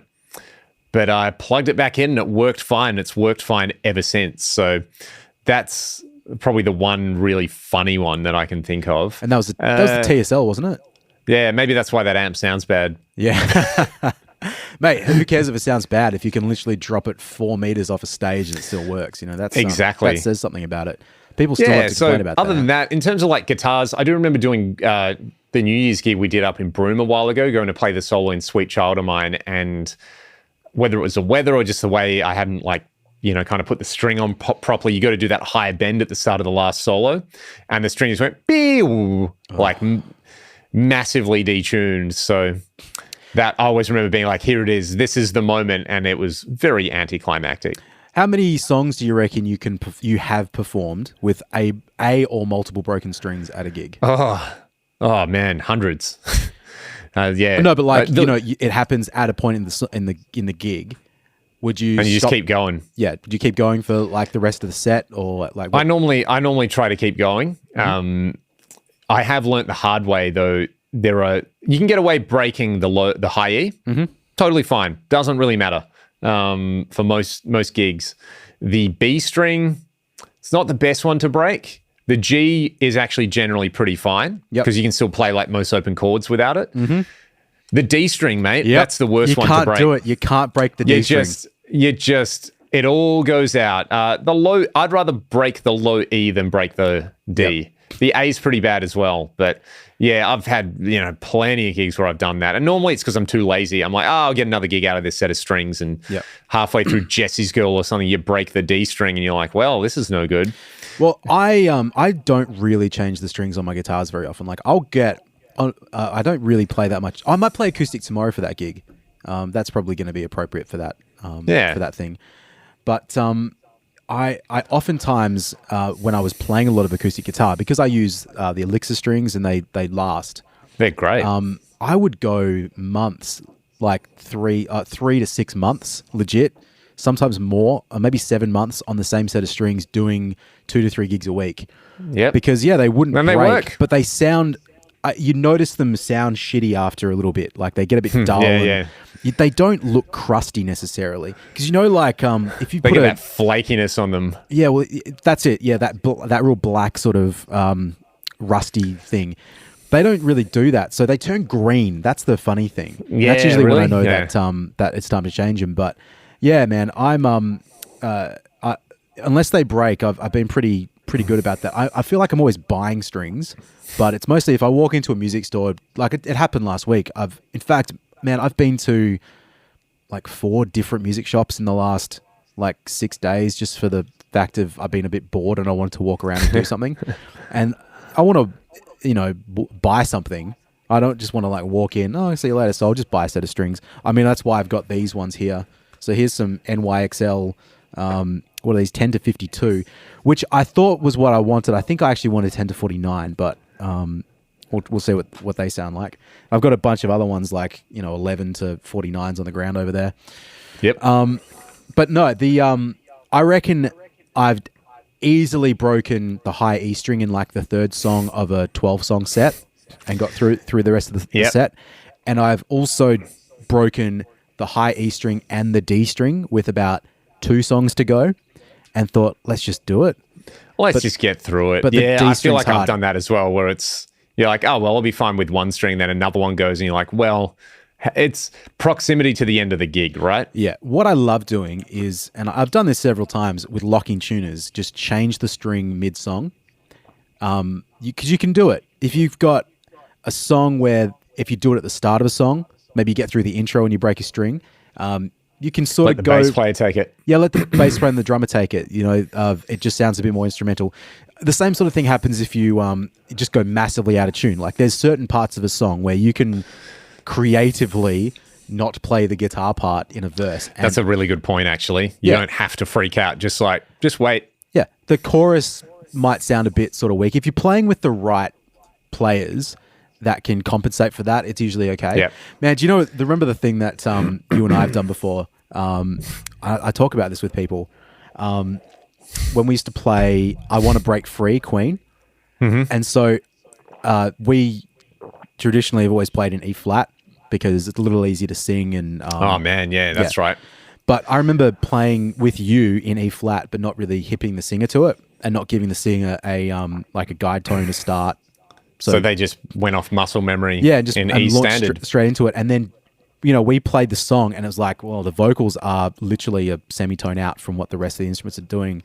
S2: But I plugged it back in and it worked fine. It's worked fine ever since. So that's probably the one really funny one that I can think of.
S1: And that was the TSL, wasn't it?
S2: Yeah, maybe that's why that amp sounds bad.
S1: Yeah. Mate, who cares if it sounds bad if you can literally drop it 4 meters off a stage and it still works? That's
S2: exactly.
S1: That says something about it. People still have to complain about that.
S2: Other than that, in terms of like guitars, I do remember doing the New Year's gig we did up in Broome a while ago, going to play the solo in Sweet Child of Mine, and whether it was the weather or just the way I hadn't like, kind of put the string on properly, you got to do that high bend at the start of the last solo, and the string just went like massively detuned. So that I always remember being like, here it is, this is the moment, and it was very anticlimactic.
S1: How many songs do you reckon you have performed with a or multiple broken strings at a gig?
S2: Oh man, hundreds. Yeah.
S1: No, but like it happens at a point in the gig. Would you?
S2: And you just keep going.
S1: Yeah. Would you keep going for like the rest of the set, or like?
S2: I normally try to keep going. Mm-hmm. I have learnt the hard way though. You can get away breaking the high E. Mm-hmm. Totally fine. Doesn't really matter. For most gigs, the B string, it's not the best one to break. The G is actually generally pretty fine because you can still play like most open chords without it. Mm-hmm. The D string, mate, that's the worst one to break.
S1: You can't do it. You can't break the D string.
S2: It all goes out. The low, I'd rather break the low E than break the D. Yep. The A is pretty bad as well. But yeah, I've had, plenty of gigs where I've done that. And normally it's because I'm too lazy. I'm like, I'll get another gig out of this set of strings. And halfway through Jesse's Girl or something, you break the D string and you're like, well, this is no good.
S1: Well, I don't really change the strings on my guitars very often. Like I don't really play that much. I might play acoustic tomorrow for that gig. That's probably going to be appropriate for that. For that thing. But I oftentimes when I was playing a lot of acoustic guitar, because I use the Elixir strings and they last.
S2: They're great.
S1: I would go months, like 3 to 6 months, legit. Sometimes more, or maybe 7 months on the same set of strings, doing 2 to 3 gigs a week.
S2: Yeah.
S1: Because they wouldn't break,
S2: they work,
S1: but they sound. You notice them sound shitty after a little bit. Like they get a bit dull. They don't look crusty necessarily. Because if you
S2: they
S1: put
S2: get that flakiness on them.
S1: Yeah, well, that's it. Yeah, that real black sort of rusty thing. They don't really do that. So they turn green. That's the funny thing.
S2: Yeah,
S1: that's usually
S2: really?
S1: when I know that it's time to change them. But yeah, man, I'm unless they break, I've been pretty good about that. I feel like I'm always buying strings, but it's mostly if I walk into a music store, like it happened last week. I've been to like 4 different music shops in the last like 6 days just for the fact of I've been a bit bored and I wanted to walk around and do something. And I want to, buy something. I don't just want to like walk in, see you later. So I'll just buy a set of strings. I mean, that's why I've got these ones here. So here's some NYXL, what are these, 10 to 52, which I thought was what I wanted. I think I actually wanted 10 to 49, but we'll see what they sound like. I've got a bunch of other ones like, 11 to 49s on the ground over there.
S2: Yep.
S1: But no, I reckon I've easily broken the high E string in like the 3rd song of a 12-song set and got through the rest of the set. And I've also broken the high E string and the D string with about 2 songs to go and thought, let's just do it.
S2: Let's just get through it. But I feel like I've done that as well, where you're like, oh, well, I'll be fine with one string, then another one goes, and you're like, well, it's proximity to the end of the gig, right?
S1: Yeah. What I love doing is, and I've done this several times with locking tuners, just change the string mid-song. Because you can do it. If you've got a song where if you do it at the start of a song, maybe you get through the intro and you break a string, you can sort of go...
S2: Let the bass player take it.
S1: Yeah, let the bass player and the drummer take it. It just sounds a bit more instrumental. The same sort of thing happens if you just go massively out of tune. Like there's certain parts of a song where you can creatively not play the guitar part in a verse.
S2: That's a really good point, actually. You don't have to freak out. Just wait. Yeah.
S1: The chorus might sound a bit sort of weak. If you're playing with the right players that can compensate for that, it's usually okay.
S2: Yeah.
S1: Man, do you remember the thing that you and I have done before? I talk about this with people. When we used to play I Want to Break Free, Queen.
S2: Mm-hmm.
S1: And so we traditionally have always played in E flat because it's a little easier to sing. And
S2: oh, man, yeah, that's right.
S1: But I remember playing with you in E flat, but not really hipping the singer to it and not giving the singer a guide tone to start.
S2: So they just went off muscle memory in E standard.
S1: Straight into it. And then, we played the song and it was like, well, the vocals are literally a semitone out from what the rest of the instruments are doing.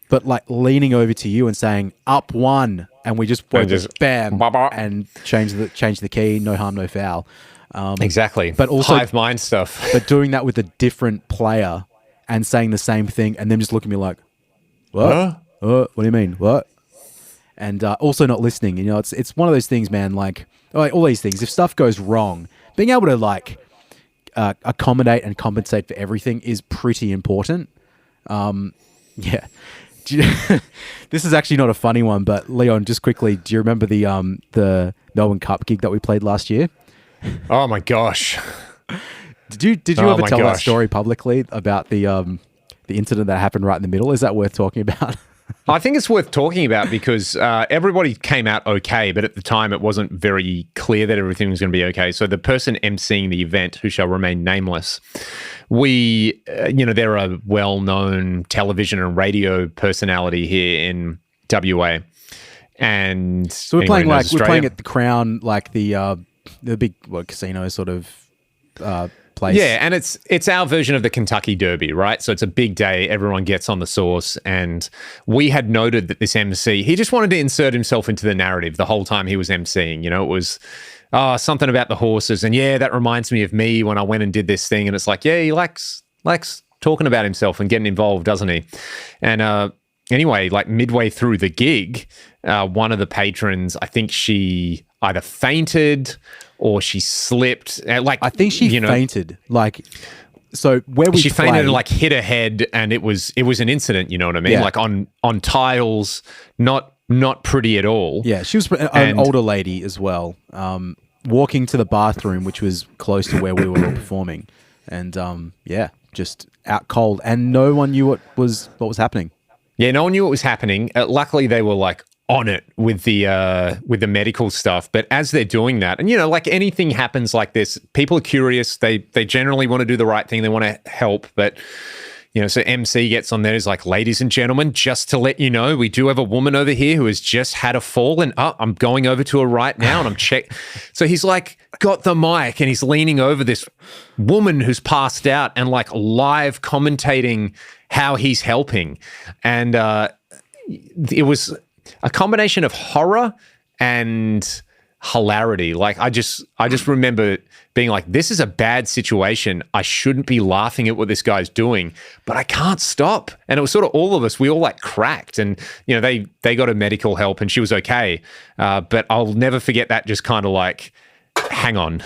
S1: But like leaning over to you and saying up 1, and we just bam and change the key, no harm, no foul.
S2: Exactly.
S1: But also
S2: hive mind stuff.
S1: But doing that with a different player and saying the same thing and them just looking at me like, what?
S2: Huh?
S1: What do you mean? What? And also not listening. It's one of those things, man, like all these things. If stuff goes wrong, being able to accommodate and compensate for everything is pretty important. Yeah. This is actually not a funny one, but Leon, just quickly, do you remember the Melbourne Cup gig that we played last year?
S2: Oh my gosh!
S1: Did you ever tell that story publicly about the incident that happened right in the middle? Is that worth talking about?
S2: I think it's worth talking about because everybody came out okay, but at the time it wasn't very clear that everything was going to be okay. So the person emceeing the event, who shall remain nameless, they're a well-known television and radio personality here in WA. And
S1: so we're playing we're playing at the Crown, like the big casino sort of place.
S2: Yeah, and it's our version of the Kentucky Derby, right? So it's a big day. Everyone gets on the sauce. And we had noted that this MC, he just wanted to insert himself into the narrative the whole time he was MCing. You know, it was something about the horses. And yeah, that reminds me of me when I went and did this thing. And it's like, yeah, he likes talking about himself and getting involved, doesn't he? And anyway, like midway through the gig, one of the patrons, I think she either fainted or she slipped.
S1: I think she fainted. Like, so where we
S2: she fainted and like hit her head, and it was an incident. You know what I mean?
S1: Yeah.
S2: Like on tiles, not pretty at all.
S1: Yeah, she was an older lady as well, walking to the bathroom, which was close to where we were all performing, and just out cold, and no one knew what was happening.
S2: Yeah, no one knew what was happening. Luckily, they were like on it with the medical stuff. But as they're doing that, and like anything happens like this, people are curious. They generally want to do the right thing. They want to help. But so MC gets on there. Is like, ladies and gentlemen, just to let you know, we do have a woman over here who has just had a fall, and I'm going over to her right now, and I'm check. So he's like got the mic, and he's leaning over this woman who's passed out, and like live commentating how he's helping, and it was a combination of horror and hilarity. Like I just remember being like, this is a bad situation. I shouldn't be laughing at what this guy's doing, but I can't stop. And it was sort of all of us, we all like cracked, and they got her medical help and she was okay. But I'll never forget that, just kind of like, hang on.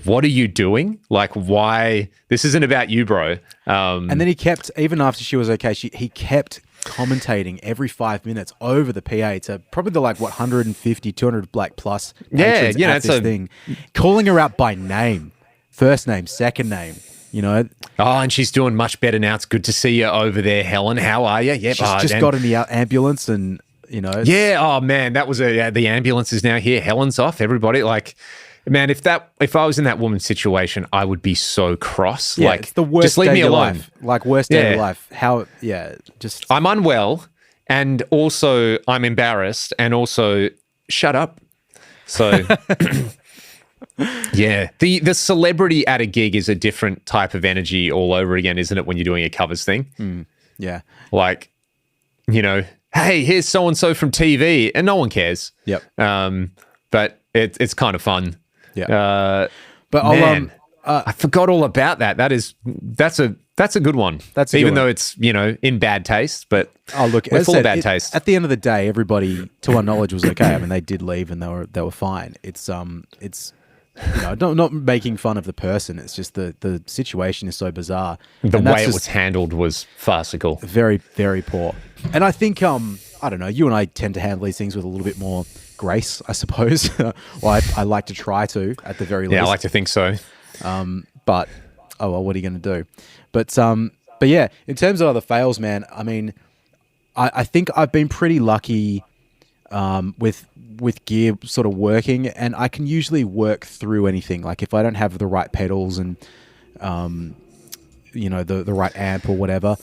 S2: What are you doing? Like, why? This isn't about you, bro.
S1: And then he kept, even after she was okay, he kept commentating every 5 minutes over the PA to probably the 150, 200 plus patrons at this thing, calling her out by name, first name, second name. Oh,
S2: and she's doing much better now. It's good to see you over there, Helen. How are you? Yep.
S1: She's just got in the ambulance, and
S2: Yeah. Oh man, that was the ambulance is now here. Helen's off. Everybody man, if I was in that woman's situation, I would be so cross.
S1: Yeah, it's the worst.
S2: Just leave me alone.
S1: Life. Like worst day of your life. How? Yeah, just.
S2: I'm unwell, and also I'm embarrassed, and also shut up. So, yeah, the celebrity at a gig is a different type of energy all over again, isn't it? When you're doing a covers thing.
S1: Yeah.
S2: Like, hey, here's so and so from TV, and no one cares.
S1: Yep.
S2: But it's kind of fun.
S1: Yeah, but
S2: I forgot all about that. That's a good one.
S1: That's a
S2: even
S1: good
S2: though
S1: one.
S2: it's in bad taste. But
S1: look,
S2: we're full of bad taste.
S1: At the end of the day, everybody, to our knowledge, was okay. I mean, they did leave and they were fine. It's not making fun of the person. It's just the situation is so bizarre.
S2: The way it was handled was farcical.
S1: Very, very poor. And I think I don't know. You and I tend to handle these things with a little bit more grace, I suppose. Well, I like to try to, at the very least.
S2: Yeah, I like to think so.
S1: But oh well, what are you going to do? But yeah, in terms of other fails, man, I mean, I think I've been pretty lucky with gear sort of working, and I can usually work through anything. Like if I don't have the right pedals and the right amp or whatever.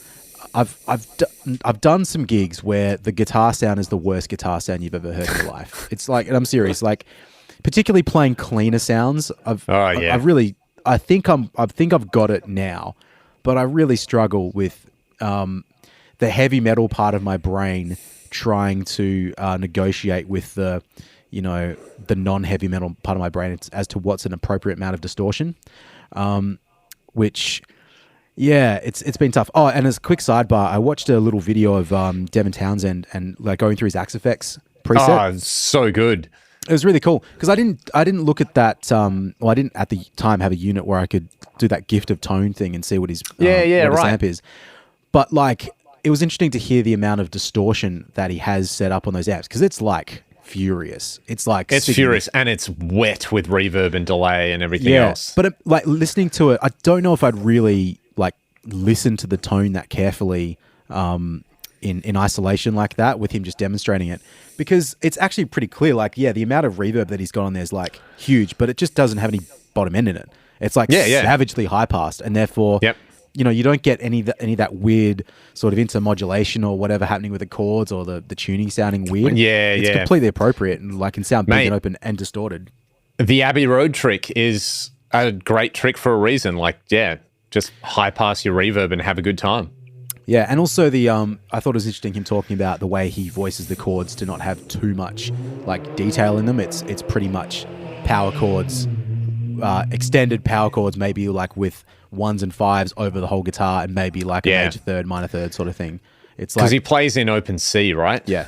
S1: I've done some gigs where the guitar sound is the worst guitar sound you've ever heard in your life. It's like, and I'm serious, like particularly playing cleaner sounds. I think I've got it now, but I really struggle with the heavy metal part of my brain trying to negotiate with the non-heavy metal part of my brain as to what's an appropriate amount of distortion, which. Yeah, it's been tough. Oh, and as a quick sidebar, I watched a little video of Devin Townsend and like going through his Axe-Fx preset.
S2: Oh, so good.
S1: It was really cool because I didn't look at that. I didn't at the time have a unit where I could do that gift of tone thing and see what his his amp is. But like, it was interesting to hear the amount of distortion that he has set up on those amps because it's like furious. It's
S2: furious and it's wet with reverb and delay and everything else.
S1: But like listening to it, I don't know if I'd really like listen to the tone that carefully in isolation like that with him just demonstrating it, because it's actually pretty clear. Like, yeah, the amount of reverb that he's got on there is like huge, but it just doesn't have any bottom end in it. It's like savagely high passed, and therefore, you don't get any of that weird sort of intermodulation or whatever happening with the chords or the tuning sounding weird. It's completely appropriate and like can sound big and open and distorted.
S2: The Abbey Road trick is a great trick for a reason. Like, yeah, just high pass your reverb and have a good time.
S1: Yeah, and also the I thought it was interesting him talking about the way he voices the chords to not have too much like detail in them. It's pretty much power chords, extended power chords, maybe like with 1s and 5s over the whole guitar, and maybe like a major third, minor third sort of thing. It's like
S2: because he plays in open C, right?
S1: Yeah,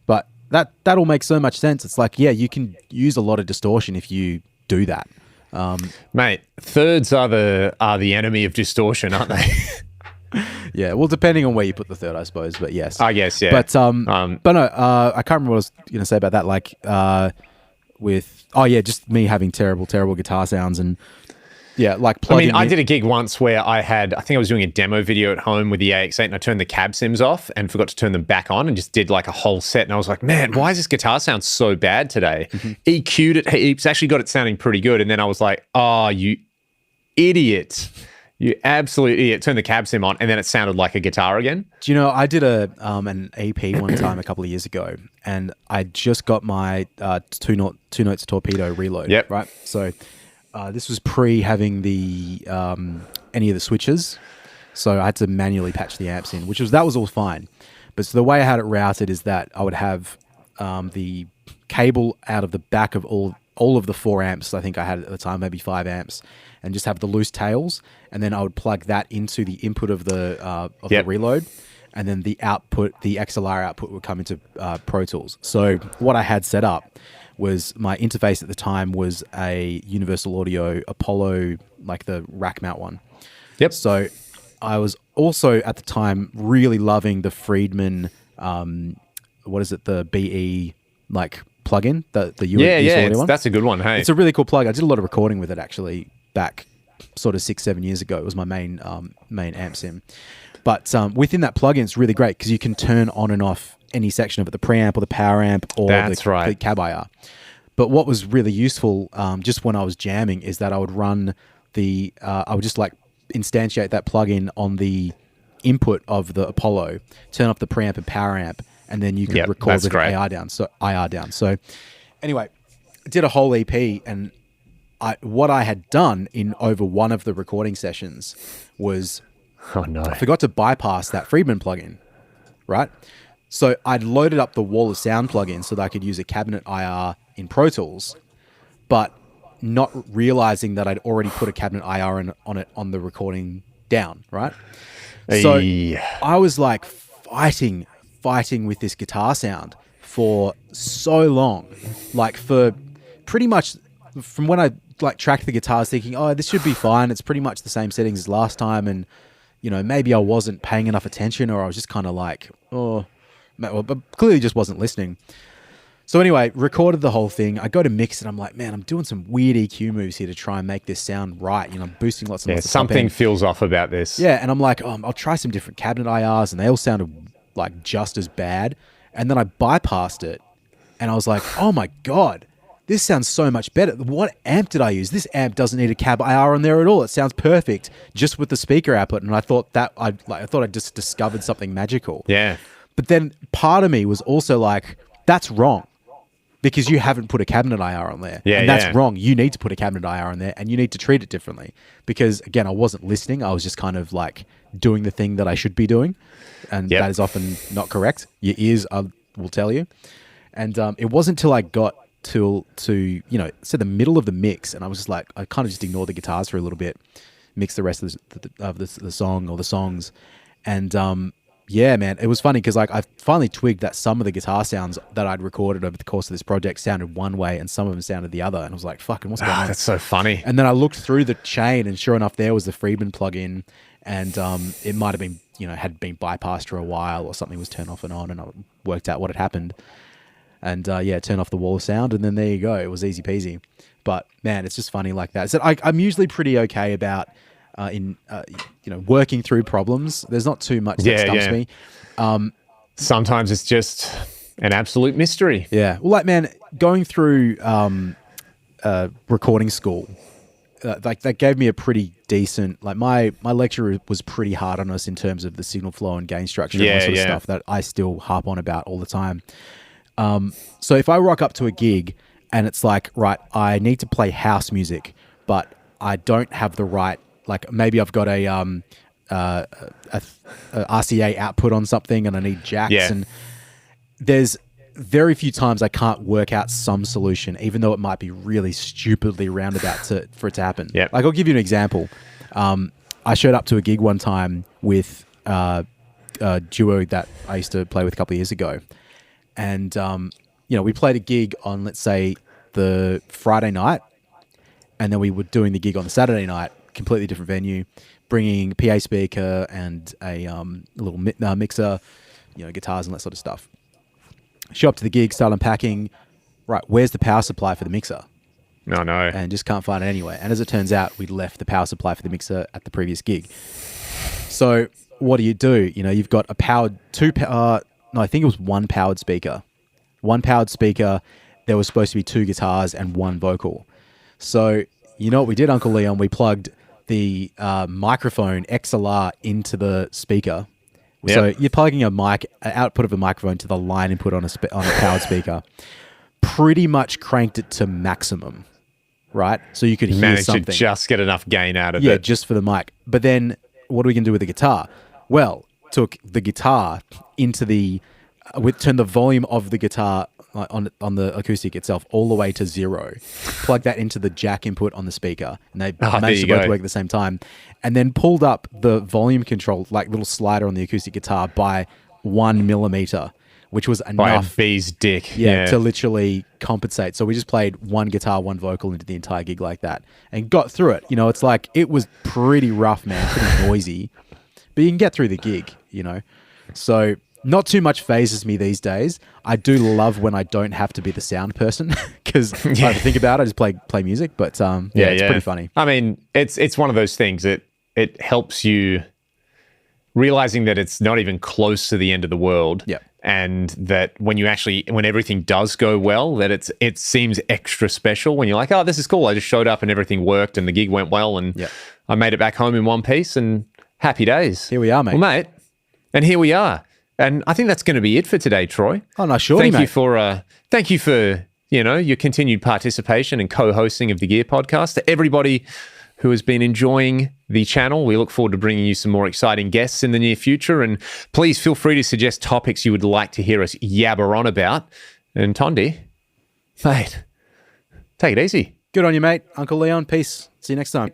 S1: but that all makes so much sense. It's like, yeah, you can use a lot of distortion if you do that.
S2: Mate, thirds are the enemy of distortion, aren't they?
S1: Yeah, well, depending on where you put the third, I suppose. But yes,
S2: I guess, yeah.
S1: But no, I can't remember what I was going to say about that. Like, just me having terrible guitar sounds, and yeah, like plugging.
S2: I did a gig once where I think I was doing a demo video at home with the AX8, and I turned the cab sims off and forgot to turn them back on, and just did like a whole set. And I was like, man, why does this guitar sound so bad today? EQ'd it. He's actually got it sounding pretty good. And then I was like, oh, you idiot. You absolute idiot. Turned the cab sim on, and then it sounded like a guitar again.
S1: Do you know, I did an EP one time a couple of years ago, and I just got my two notes torpedo reload.
S2: Yep.
S1: Right? So this was pre having the any of the switches. So I had to manually patch the amps in, that was all fine. But so the way I had it routed is that I would have the cable out of the back of all of the 4 amps I think I had at the time, maybe 5 amps, and just have the loose tails, and then I would plug that into the input of the the reload, and then the output, the XLR output, would come into Pro Tools. So what I had set up was my interface at the time was a Universal Audio Apollo, like the rack mount one.
S2: Yep.
S1: So I was also at the time really loving the Friedman, the BE like plugin, the US one.
S2: That's a good one. Hey,
S1: it's a really cool plug. I did a lot of recording with it actually back sort of 6-7 years ago. It was my main amp sim. But within that plugin, it's really great because you can turn on and off any section of it, the preamp or the power amp or the cab IR. But what was really useful just when I was jamming is that I would run I would just like instantiate that plugin on the input of the Apollo, turn off the preamp and power amp, and then you could record with IR down. So anyway, I did a whole EP, and what I had done in over one of the recording sessions was I forgot to bypass that Friedman plugin, right? So I'd loaded up the Wall of Sound plugin so that I could use a cabinet IR in Pro Tools, but not realizing that I'd already put a cabinet IR on it on the recording down, right? So I was like fighting with this guitar sound for so long, like for pretty much from when I like tracked the guitars thinking, oh, this should be fine. It's pretty much the same settings as last time. And, you know, maybe I wasn't paying enough attention, or I was just kind of like, but clearly just wasn't listening. So anyway, recorded the whole thing. I go to mix and I'm like, man, I'm doing some weird EQ moves here to try and make this sound right. You know, I'm boosting lots and lots of
S2: something feels off about this.
S1: Yeah, and I'm like, I'll try some different cabinet IRs, and they all sounded like just as bad. And then I bypassed it, and I was like, oh my God, this sounds so much better. What amp did I use? This amp doesn't need a cab IR on there at all. It sounds perfect just with the speaker output. And I thought I thought I just discovered something magical.
S2: Yeah.
S1: But then part of me was also like, that's wrong, because you haven't put a cabinet IR on there.
S2: Yeah,
S1: and that's wrong. You need to put a cabinet IR on there, and you need to treat it differently. Because again, I wasn't listening. I was just kind of like doing the thing that I should be doing. And that is often not correct. Your ears will tell you. And it wasn't until I got to the middle of the mix, and I was just like, I kind of just ignored the guitars for a little bit, mix the rest of the song or the songs, and yeah, man, it was funny because like I finally twigged that some of the guitar sounds that I'd recorded over the course of this project sounded one way, and some of them sounded the other, and I was like, fucking, what's going on?
S2: That's so funny.
S1: And then I looked through the chain, and sure enough, there was the Friedman plugin, and it might have been, had been bypassed for a while, or something was turned off and on, and I worked out what had happened. And turn off the Wall of Sound, and then there you go. It was easy peasy. But man, it's just funny like that. So I'm usually pretty okay about working through problems. There's not too much that stumps me.
S2: Sometimes it's just an absolute mystery.
S1: Yeah. Well, like, man, going through recording school, that gave me a pretty decent, like my lecturer was pretty hard on us in terms of the signal flow and gain structure and all sort of stuff that I still harp on about all the time. So if I rock up to a gig and it's like, right, I need to play house music but I don't have the right, like maybe I've got a RCA output on something and I need jacks, and there's very few times I can't work out some solution, even though it might be really stupidly roundabout for it to happen.
S2: Yep.
S1: Like I'll give you an example. I showed up to a gig one time with a duo that I used to play with a couple of years ago, and we played a gig on, let's say, the Friday night, and then we were doing the gig on the Saturday night, completely different venue, bringing PA speaker and a little mixer, guitars and that sort of stuff. Show up to the gig, start unpacking. Right, where's the power supply for the mixer?
S2: No.
S1: And just can't find it anywhere. And as it turns out, we'd left the power supply for the mixer at the previous gig. So what do? You've got a powered I think it was one powered speaker. One powered speaker. There was supposed to be 2 guitars and 1 vocal. So you know what we did, Uncle Leon? We plugged the microphone XLR into the speaker. Yep. So you're plugging an output of a microphone to the line input on a powered speaker. Pretty much cranked it to maximum, right? So you could hear something.
S2: Managed to just get enough gain out of it.
S1: Yeah, just for the mic. But then what are we going to do with the guitar? Well, took the guitar into turned the volume of the guitar on the acoustic itself all the way to 0. Plug that into the jack input on the speaker, and they managed to both work at the same time. And then pulled up the volume control, like little slider on the acoustic guitar, by 1 millimeter, which was enough.
S2: By a bee's dick. Yeah,
S1: to literally compensate. So we just played 1 guitar, 1 vocal into the entire gig like that, and got through it. It's like, it was pretty rough, man, pretty noisy, but you can get through the gig. So not too much phases me these days. I do love when I don't have to be the sound person, because I have to think about it. I just play music, but it's pretty funny.
S2: I mean, it's one of those things that it helps you realizing that it's not even close to the end of the world.
S1: Yeah.
S2: And that when everything does go well, that it seems extra special when you're like, oh, this is cool. I just showed up and everything worked and the gig went well and I made it back home in one piece and happy days.
S1: Here we are, mate.
S2: Well, mate, and here we are. And I think that's going to be it for today, Troy.
S1: Oh, no, surely,
S2: mate. Thank you for your continued participation and co-hosting of the Gear Podcast. To everybody who has been enjoying the channel, we look forward to bringing you some more exciting guests in the near future. And please feel free to suggest topics you would like to hear us yabber on about. And Tondi, mate, take it easy.
S1: Good on you, mate. Uncle Leon, peace. See you next time.